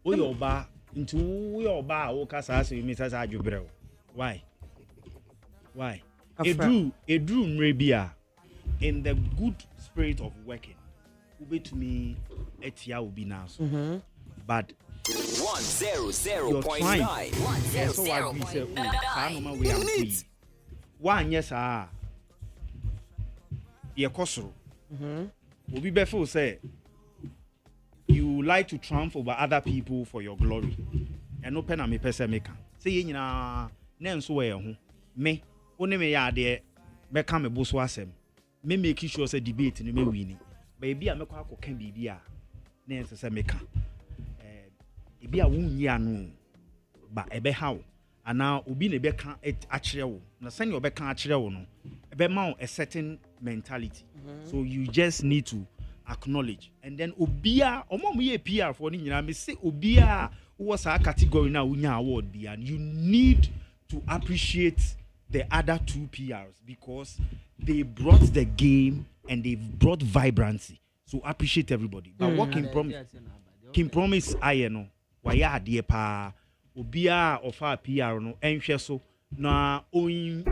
Oh, your bar into your bar. Oh, Kasasa, you miss us at your bro. Why? A drew maybe in the good spirit of working. To me, Etia will be now. But
100.9.
So what we say, oh, we are free. One, yes, Your Kosro. Will be before say you you like to triumph over other people for your glory. And open a me person maker. Say you na so way me only me ya there me come me boss wasem. Me make sure say debate ni me winning. Baby a me kwa can be bia. Nen say maker. Ebi a wunyi anu ba ebe how ana obi na ebe kan akire wo na send obe kan akire wo no ebe ma a certain mentality. So you just need to acknowledge, and then obia omo ye PR for ni nyina me say obia was a category now unya award be, and you need to appreciate the other two PRs because they brought the game and they brought vibrancy. So appreciate everybody. But what Kim Promise I know why ya dear pa obia of our PR no enhwe so na owing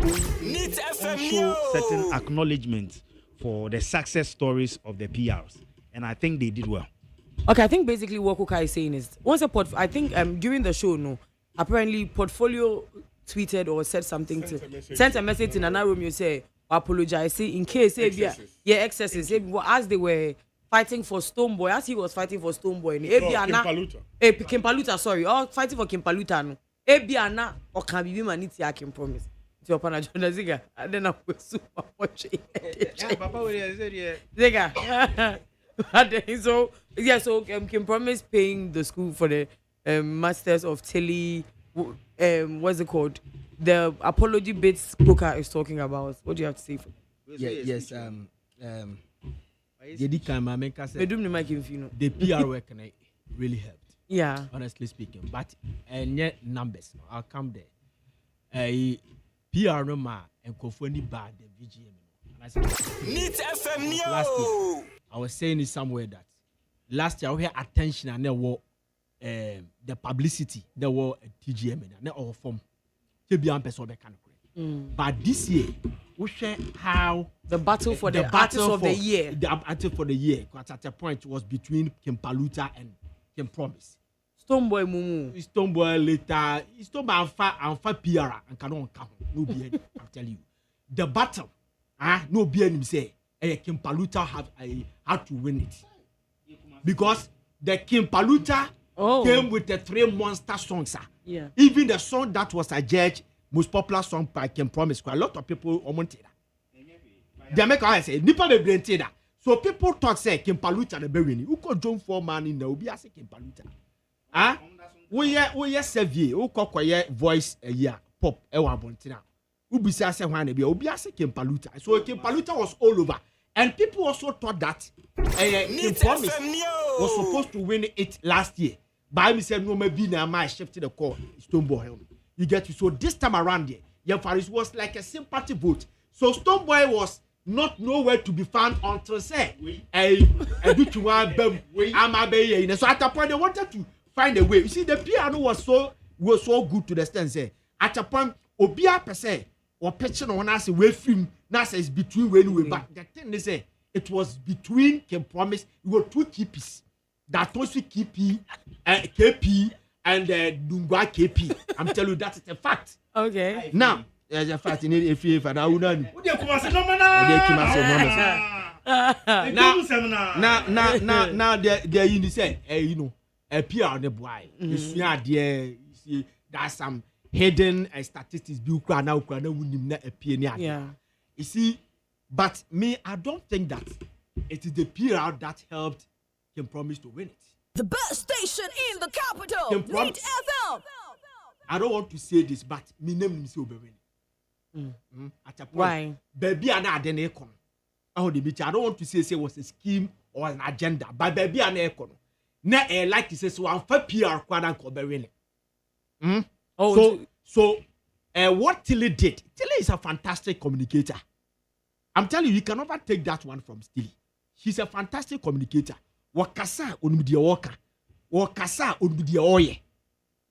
certain acknowledgement for the success stories of the PRs, and I think they did well.
Okay, I think basically what Kuka is saying is once I think during the show, no, apparently Portfolio tweeted or said something sent a message in another room. You say apologize in case excesses. As they were fighting for Stoneboy, as he was fighting for Stoneboy, Kimpaluta, sorry, or fighting for Kimpaluta, no, Ebiana or can be maniti I can promise. To your partner John Ziga, and then I was super watching. Papa, Ziga. So Kim Promise paying the school for the masters of tele what's it called, the apology bits Booker is talking about. What do you have to say for
yes the PR work really helped, honestly speaking, but yet numbers I'll come there PR no ma and Kofoni bad the VGM and I said FM I was saying it somewhere that last year we had attention and there were the publicity, there were TGM and there all form. But this year, we share how
the battle for the artist of the year.
The artist for the year, because at a point it was between Kim Paluta and Kim Promise.
Stoneboy Mumu.
Stoneboy later. Stoneboy and fa PR and cannot come. No be I'm telling you. The battle, no be him say. Kim Paluta had to win it because the Kim Paluta came with the 3 monster songs.
Yeah.
Even the song that was a judge most popular song by Kim Promise. A lot of people wanted that. The American say nipa be brented that. So people talk say Kim Paluta the be who could John Foreman in the obi say Kim Paluta. We Sevier who koye voice pop ewa bontina. Ubisa say one be obi say Kim Paluta. So Kim Paluta was all over. And people also thought that Kim Promise was supposed to win it last year. But I said no, maybe now I shifted the call. Stoneboy, you get it. So this time around here, Faris was like a sympathy vote. So Stoneboy was not nowhere to be found until say so at a point they wanted to find a way. You see, the piano was so good to the extent say at a point Obia per se or pitching on us away from Nasa is between way, but the thing is it was between Kim Promise. You were two keepers. That was KP and Dungwa KP. I'm telling you that is a fact.
Okay.
Now there's a fact in it if I would now there you say you know a PR on the boy. You see that's some hidden statistics be now
yeah.
You see, but me, I don't think that it is the PR that helped Kim Promise to win it.
The best station in the capital, Neat FM.
I don't want to say this, but me name is Oberwin. At a point,
why?
Baby, I don't want to say it was a scheme or an agenda, but baby, I don't now like to say so. I'm for PR, quite Oberwin. So what Tilly did? Tilly is a fantastic communicator. I'm telling you cannot take that one from Tilly. She's a fantastic communicator. Wakasa onumdia waka. Wakasa onumdia oye.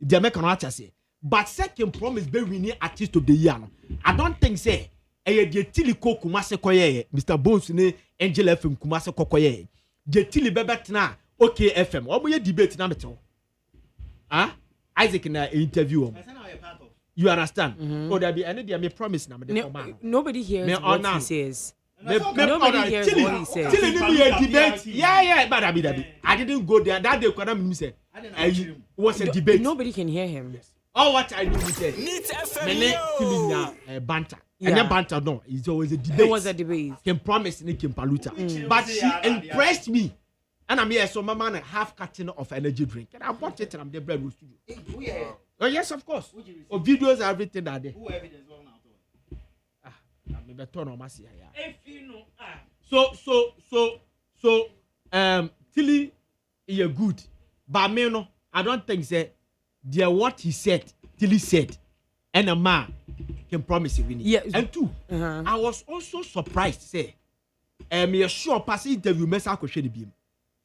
The American artist say. But second Promise be winning artist of the year. I don't think say the Tilly ko kumase koye. Mr. Bones ne Angel FM kumase kokoye. The Tilly bebet na OK FM. Oboye debate na meto. Isaac in an interview. You understand? Oh, there be any day me promise now.
Nobody hears what he says. Nobody hears what he said.
Till a debate. Yeah, but I didn't go there. That day, it was a debate.
Nobody can hear him.
All what I knew was banter. And banter, no, it's always a debate.
It was a debate.
Can promise Nick Paluta. But she impressed me. And I'm here, so my man, half carton of energy drink. And I bought it and I'm the bread with studio. Oh, yes, of course. Oh, videos, everything that day. Who evidence I'm turn on my So, Tilly, you're good. But me, no, I don't think that what he said, Tilly said, and a man can promise you.
Yeah.
And two, I was also surprised, say, me sure pass interview, mess out the beam.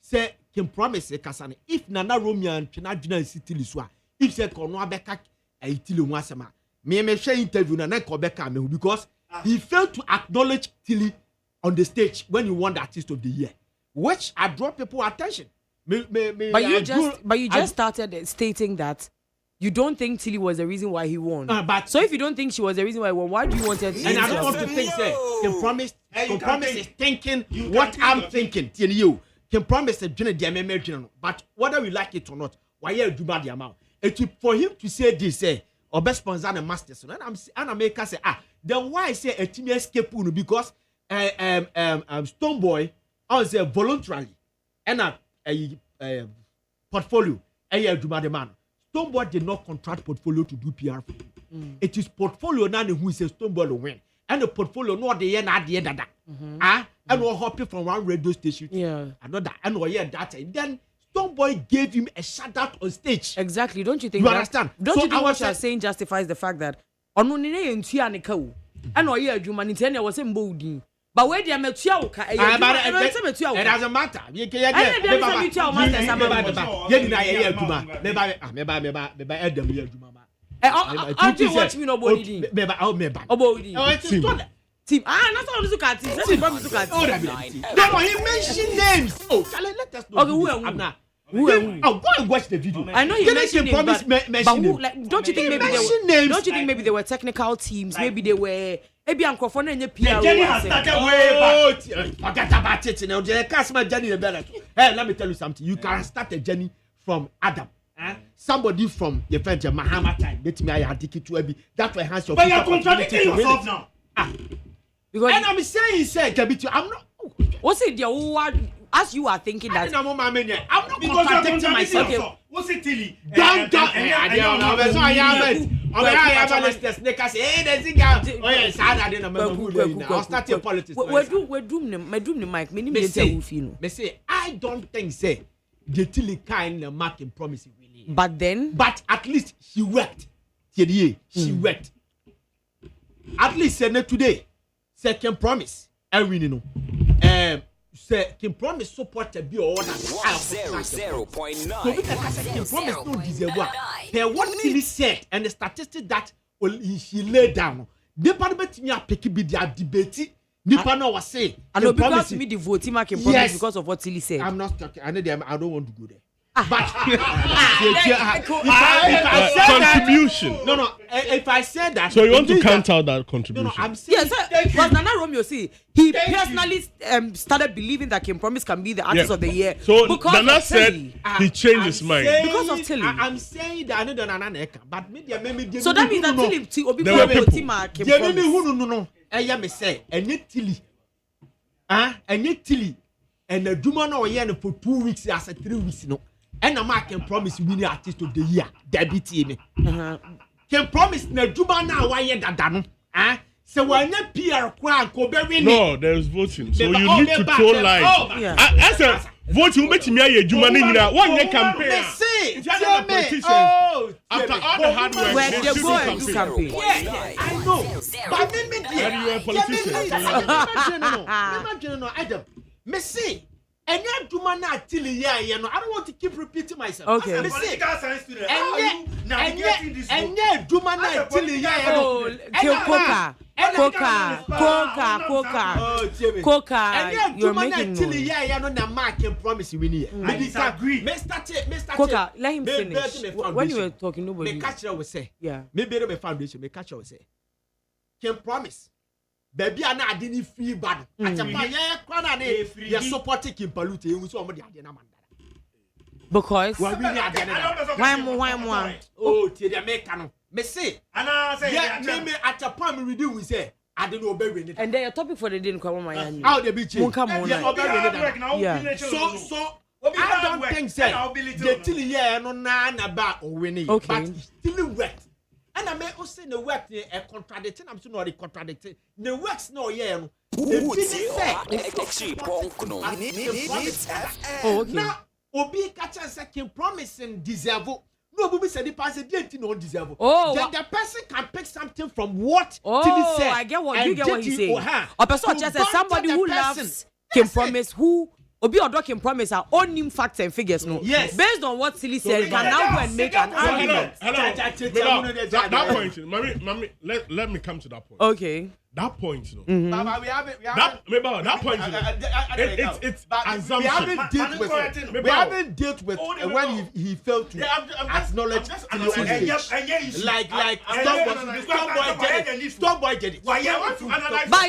Say, can promise a Cassani, if Nana Romeo and Chinadina City Liswa, if say, Cornoa Becca, a Tilly Wasama, me share interview and I call Becca because he failed to acknowledge Tilly on the stage when he won the Artist of the Year, which I draw people attention.
But you just started stating that you don't think Tilly was the reason why he won.
But
so if you don't think she was the reason why he won, why do you want her to?
And I don't want to think say can promise is thinking what I'm thinking. Tell you can promise a general, but whether we like it or not, why you do bad the amount? For him to say this, say or best sponsor and masters, and I make us say then why say a team escape because Stone Boy was voluntarily and a portfolio do bad the man. Stone Boy did not contract portfolio to do PR. It is portfolio now who says Stone Boy will win. And the portfolio no the year not the end and we're hopping from one radio station another and we're here that and then Stone Boy gave him a shout out on stage.
Exactly. Don't you think
you understand?
Don't you think what you're saying justifies the fact that onunine entua ne ka wo and or here adwuma ne tell was mbodi but where they metua wo ka it
doesn't matter you can
watch me nobody team that's all look at team let's from look at
no he mentioned names let us know
okay who
go and watch the video.
I know you mentioned names, but who, like, don't you think maybe they were technical teams? Maybe they were maybe microphone and PR.
Jenny has started way back. Forget about it now. The customer Jenny the better. Hey, let me tell you something. You can start a journey from Adam. Somebody from your friend Mahama time. Let me I ticket to Ebi. That will enhance your.
But you're contradicting yourself now.
Because and I'm saying, I'm not.
What's it? As you are thinking that
I'm not contradicting myself.
Okay. What's it, Tilly?
Don't I don't think say the Tilly kind marking promise really.
But
at least she worked. She worked. At least today, second promise. And we know. Say can promise support to be order
0.9.
So we can promise no deserve what Tilly said and the statistics that she laid down. Department me pick be their debate. Nipa no was say.
And no because me the vote him can promise because of what Tilly said.
I'm not talking. I don't want to go there.
But contribution.
No. If I said that,
so you want to count out that contribution?
No, I'm saying
yes. But Nana Romeo see he personally started believing that Kim Promise can be the artist of the year.
So Nana said he changed his mind
because of Tilly.
I'm saying that I know Nana but maybe
so that means that Tilly will be Kim Promise.
No. I me say and Tilly. And Tilly and the Duma no year for 2 weeks as 3 weeks no. And a man can promise winning artist of the year. Debit me. Can promise na Juba na why that dano. So when you PR kwa ko be
no, there is voting. So you need to toe line. I said vote you make me a Juma ni nyina. One year campaign. After all the hard work,
when they go and do campaign.
Yeah, I know. But me
you are a politician.
Imagine Adam. Me say and yet, Juma na Tilly, yeah, I don't want to keep repeating myself.
Okay.
And
yet, Juma na Tilly, yeah,
Coca. You're making
Tilly, yeah, no, na mark can promise you win.
I disagree.
Mr.
Coca, let him finish. When you were talking, nobody.
Me catch her will say,
yeah.
Maybe the foundation. Me catch her will say, can promise. baby ana ade ni free bad achepa ye kwa na ne ye support Kimpalute you so omo de ade na mandara
because
we really ade na
why
oh tie de make no me say
ana say
me achepa me read we say ade no obe we ni
and then your topic for the day kwa mama ya
how they be change
yeah
so I don't think so the till here no na ba o winning but still work. And I may also the work a contradicting. I'm so not contradicting. The works no yeah no. Now Obi catch a second promising deserve. No, Obi said the person didn't know deserve.
Oh,
then the person can pick something from what.
Oh, say, I get what you get what he saying. A person just as somebody who loves can promise who. Obi Odo can promise our own name facts and figures, no? Yes. Based on what Silly said, can now go and make an argument.
That point, mommy, let me come to that point.
Okay.
That point, no.
Baba, we haven't
that point, it's assumption.
We haven't dealt with when he failed to acknowledge like Stoneboy did it.
But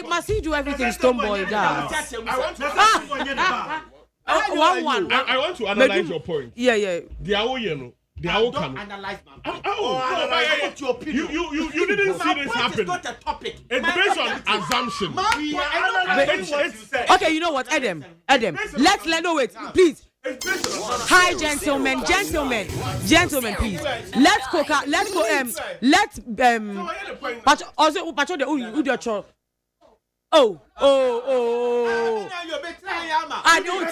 must he do everything Stoneboy does?
I want to analyze your point.
Yeah.
The AO, you know. The AO can
analyze
your opinion. You didn't see this happen.
It's not a topic.
It's based on assumption.
Okay, you know what, Adam, let's no wait, please. Hi, gentlemen, please. Let's go. Pacho the Oh. I don't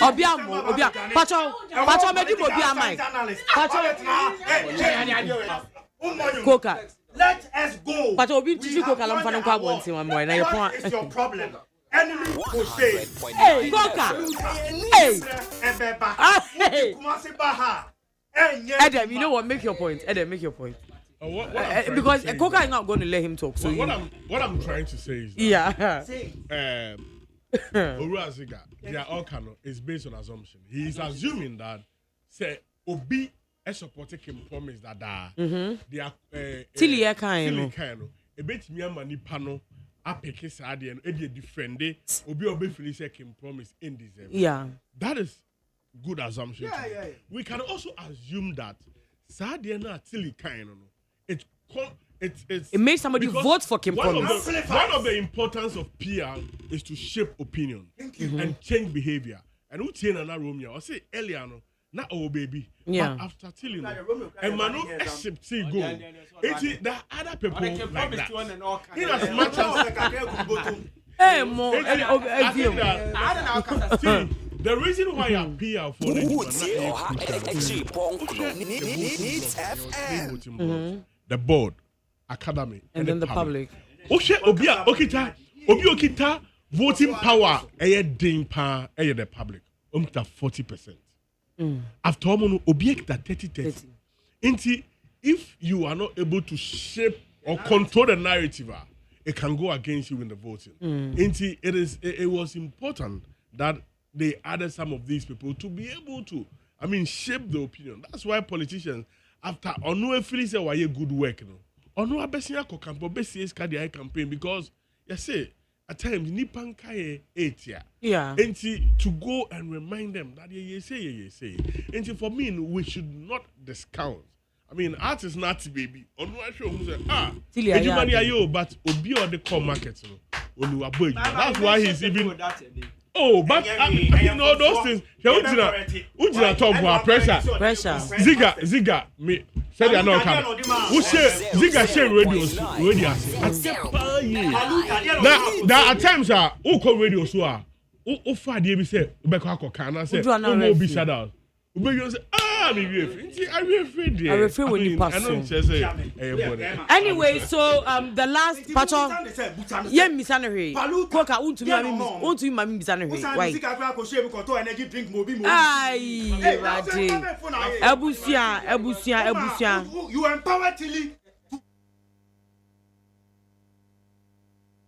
Obia. Pacho me di Obia mai. Pacho. Coca.
Let us go.
Pacho obi tiji Coca lam fa no kwa bonti wan mo na ye pon.
It's your problem. Enemy will say,
hey, Coca. Hey. Adam, you know what? Make your point. Because Coca is not going to let him talk. So
what I'm trying to say is
that,
Oluwasegun, they are all canon. It's based on assumption. He is assuming that say Obi supporting him promise that they are
Tilly kind.
A bit me money panel. Apeke Sadi and Eddie defend Obi feel say him promise in December.
Yeah,
that is good assumption. Yeah. We can also assume that Sadi and Tilly kind.
It makes somebody vote for Kim Promise.
One of the importance of PR is to shape opinion and change behavior. And who change another Romeo? I say earlier, not our baby.
Yeah.
But after telling and Manu accept see go. It's the other people like that. In as much as
hey, more.
See, the reason why I PR for the board, academy,
and then the public.
Okita voting power, dimpa, the public. 40%. After all, object that 30. If you are not able to shape or control the narrative, it can go against you in the voting. It was important that they added some of these people to be able to, shape the opinion. That's why politicians, after Onu Efili say why good work, Onu Abesia ko campaign, BCS cardi campaign because you say at times nipan kaye 8 year.
Yeah.
And to go and remind them that you say. And for me, we should not discount. Artists not baby. Onu show who say but obi or the core market. That's why he's even. Oh, but those things. Ujina talk about pressure. Ziga, me. Said they are not coming. Who say Ziga share radio? Now at times who call radio so who far the say Ubeko can I say who be shout out. Ubeko say me I'm afraid
when you pass. Anyway, so the last patrol misanere. Coca won't to me misanere. Why? Ebusia.
You empower Tilly.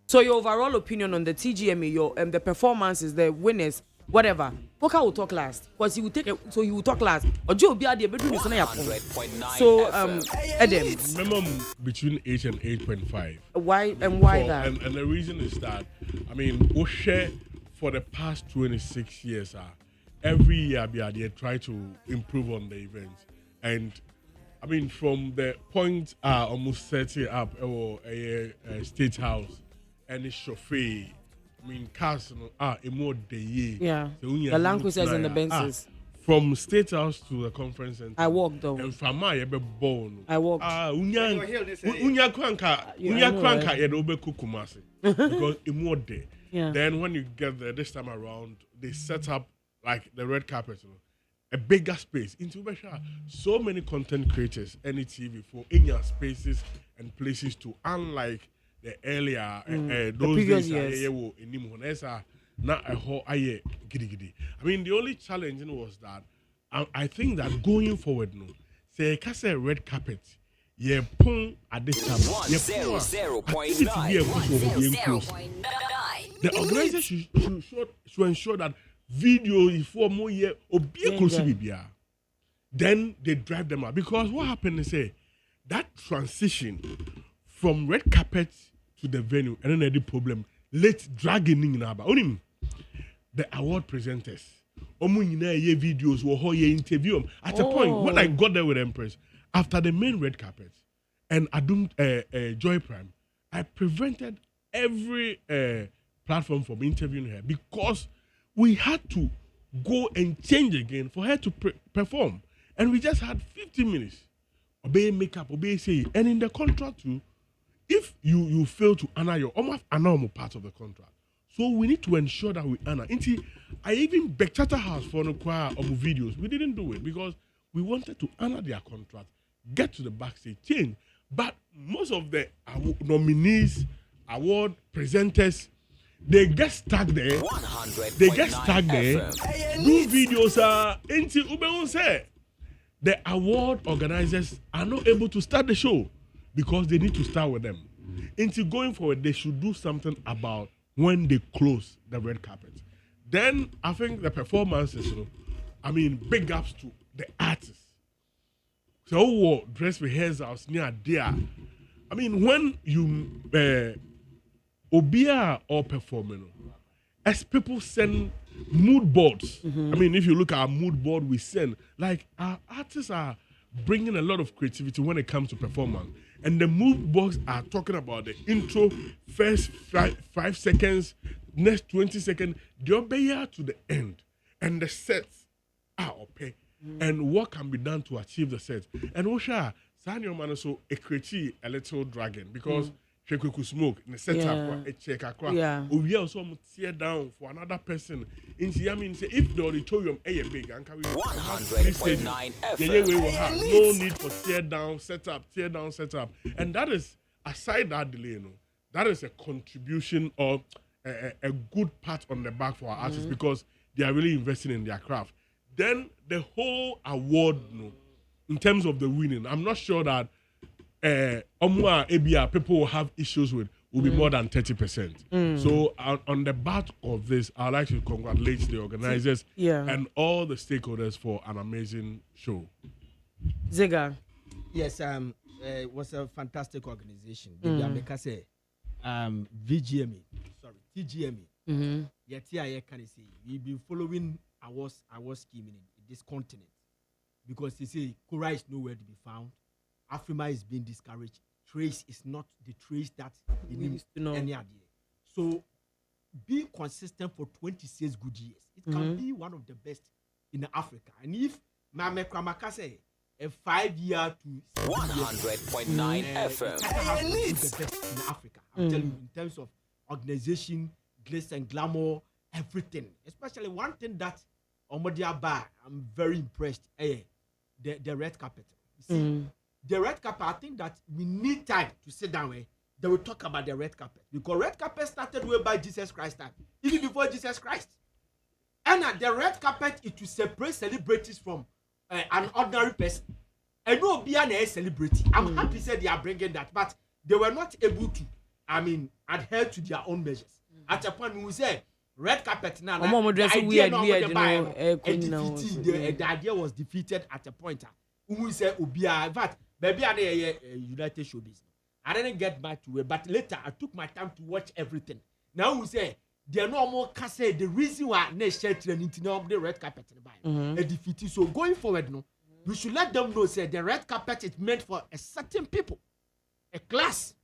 So your overall opinion on the TGMA, the performances, the winners, whatever. Poker will talk last because he will take it, so he will talk last. Or Joe be at the bedroom is so Adam.
Minimum between 8 and 8.5.
Why that?
And the reason is that I mean, we share for the past 26 years, every year they try to improve on the events. And I mean, from the point almost setting up a state house and a chauffeur. I mean, cars a more day.
Yeah. The land cruisers and the Benzes.
From State House to the conference center.
I walked though.
And from my born.
I walked.
Unya kranka yedobe kukumasi because it more day.
Yeah.
Then when you get there this time around, they set up like the red carpet, a bigger space into so many content creators, any TV for in your spaces and places to unlike the earlier those
previous
days
years.
Not a whole giddy. I mean, the only challenge was that I think that going forward, no, say a red carpet, yeah, pong at this time,
100.9.
The organization should ensure that video is for more year or be a then they drive them out because what happened is say that transition from red carpet to the venue and then the problem let's dragging in about only the award presenters videos or interview at a point when I got there with Empress after the main red carpet and Joy Prime, I prevented every platform from interviewing her because we had to go and change again for her to perform, and we just had 15 minutes. Obey makeup, obey say, and in the contract too. If you fail to honor your almost normal part of the contract, so we need to ensure that we honor. I even begged Charterhouse for no choir of videos. We didn't do it because we wanted to honor their contract, get to the backstage, change. But most of the nominees, award presenters, they get stuck there. They get stuck there. Do videos into Ubeon say the award organizers are not able to start the show. Because they need to start with them. Into going forward, they should do something about when they close the red carpet. Then I think the performances, I mean, big ups to the artists. So dress rehearsals near there. I mean, when you obia or performing, as people send mood boards. I mean, if you look at our mood board, we send like our artists are bringing a lot of creativity when it comes to performance. And the mood boards are talking about the intro, first 5 seconds, next 20 seconds, the obey to the end. And the sets are okay. And what can be done to achieve the sets. And Osha, Sanyo Manaso, a little dragon because she could smoke in the setup, a check a crack. We also tear down for another person. In the say if the auditorium a big and carry
100.9 FM.
We will have no need for tear down, set up. And that is aside that delay, that is a contribution of a good part on the back for our artists because they are really investing in their craft. Then the whole award, in terms of the winning, I'm not sure that people will have issues with will be more than 30%. So on the back of this, I'd like to congratulate the organizers and all the stakeholders for an amazing show.
Ziga.
Yes, it was a fantastic organization. VGME, TGME. Yet here I can say we've been following our scheme in this continent because they say Kura is nowhere to be found. Afrima is being discouraged. Trace is not the trace that we used to know any idea. So being consistent for 26 good years, it can be one of the best in Africa. And if Mame Kramaka say a 5 year to
100.9 FM,
the best in Africa. I'm telling you, in terms of organization, glitz and glamour, everything. Especially one thing that Omodiaba, I'm very impressed. The red carpet. You see, the red carpet, I think that we need time to sit down where they will talk about the red carpet. Because red carpet started way by Jesus Christ time. Even before Jesus Christ. And the red carpet is to separate celebrities from an ordinary person. And no be a celebrity. I'm happy said they are bringing that. But they were not able to, adhere to their own measures. At a point we say, red carpet now.
Weird,
the idea was defeated at a point. Who said Ubia? In fact, maybe I United Showbiz. I didn't get back to it, but later I took my time to watch everything. Now we say there are no more can say the reason why next year training the red carpet a defeat. So going forward, no, we should let them know say the red carpet is meant for a certain people, a class.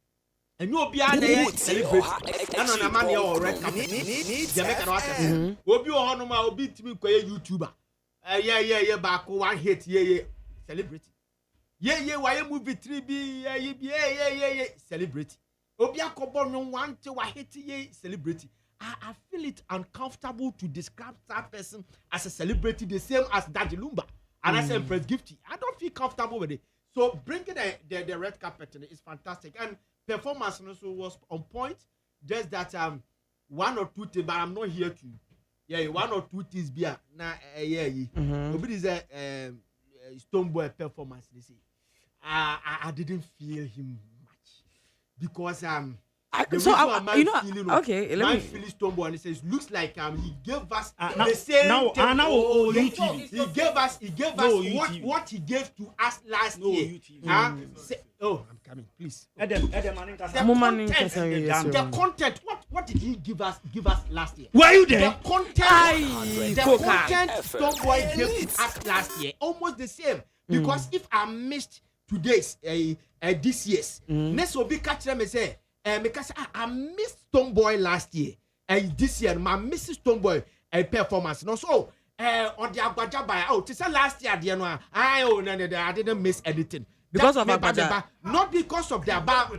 And you be there celebrate. And on a man your red carpet. Jamaican watch. Obi ohonoma obi timi koye YouTuber. Yeah back one hit celebrity. Yeah why movie 3B yeah celebrity. Obi akobo no one to wa hit celebrity. I feel it uncomfortable to describe that person as a celebrity the same as Daddy Lumba and as Empress Gifty. I don't feel comfortable with it. So bringing the red carpet is fantastic, and performance also was on point. Just that one or two things, but I'm not here to one or two things be nobody is a Stonebwoy performance. They say I didn't feel him much because
okay, let me
feel Stonebwoy and he says looks like he gave us the same he gave us what he gave to us last year. I'm coming, please. The content, what did he give us last year?
Were you there?
The content Stonebwoy gave to us last year, almost the same. Because if I missed today's this year's, next will be catch them and say, because I missed Stonebwoy last year, and this year my Mrs. Stonebwoy performance. No, so on the Agbajaba, to say last year, I didn't miss anything.
Because of Abaja.
Not because of their but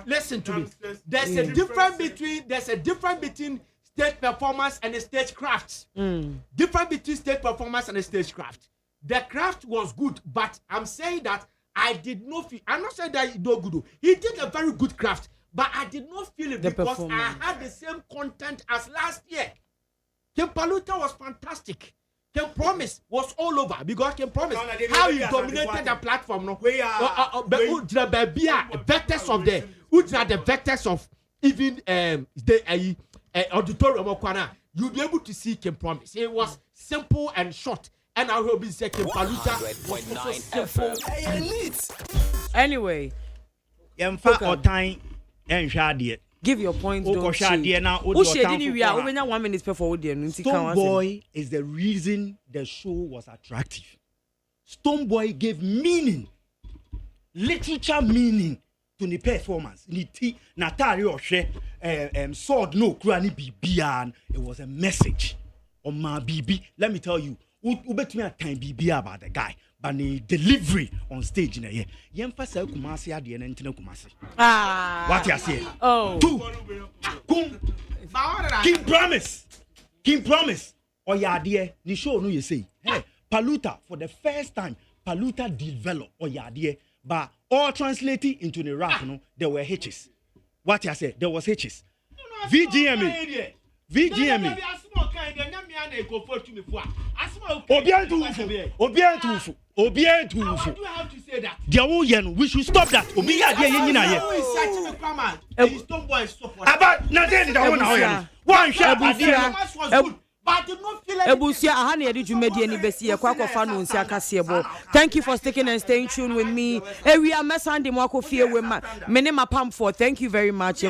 listen to me. There's a difference between stage performance and a stage craft. Difference between stage performance and a stage craft. The craft was good, but I'm saying that I did not feel. I'm not saying that he no good. He did a very good craft, but I did not feel it because I had the same content as last year. Ken Paluta was fantastic. Ken Promise was all over because Ken Promise how he dominated the platform. No, vectors of the vectors of even the auditorium. You'll be able to see Ken Promise. It was simple and short. And I will be second Paluta.
Anyway, give your point.
Stonebwoy is the reason the show was attractive. Stonebwoy gave meaning, literature meaning to the performance. Natari Oshe, sword no krani bibian. It was a message on my BB. Let me tell you. Who bet me a time be about the guy, but the delivery on stage in a year. Yemfa Kumasi at the end of Kumasi. What you say?
Oh,
King promise. Oh, yeah, dear, the show no you say. Hey, Paluta for the first time, Paluta developed. Oh, yeah, dear, but all translated into the rap, no, there were hitches. What you say? There was hitches. VGME. We should stop that.
Thank you for sticking and staying tuned with me. We are Sunday Mwako Fear with my Pam for. Thank you very much.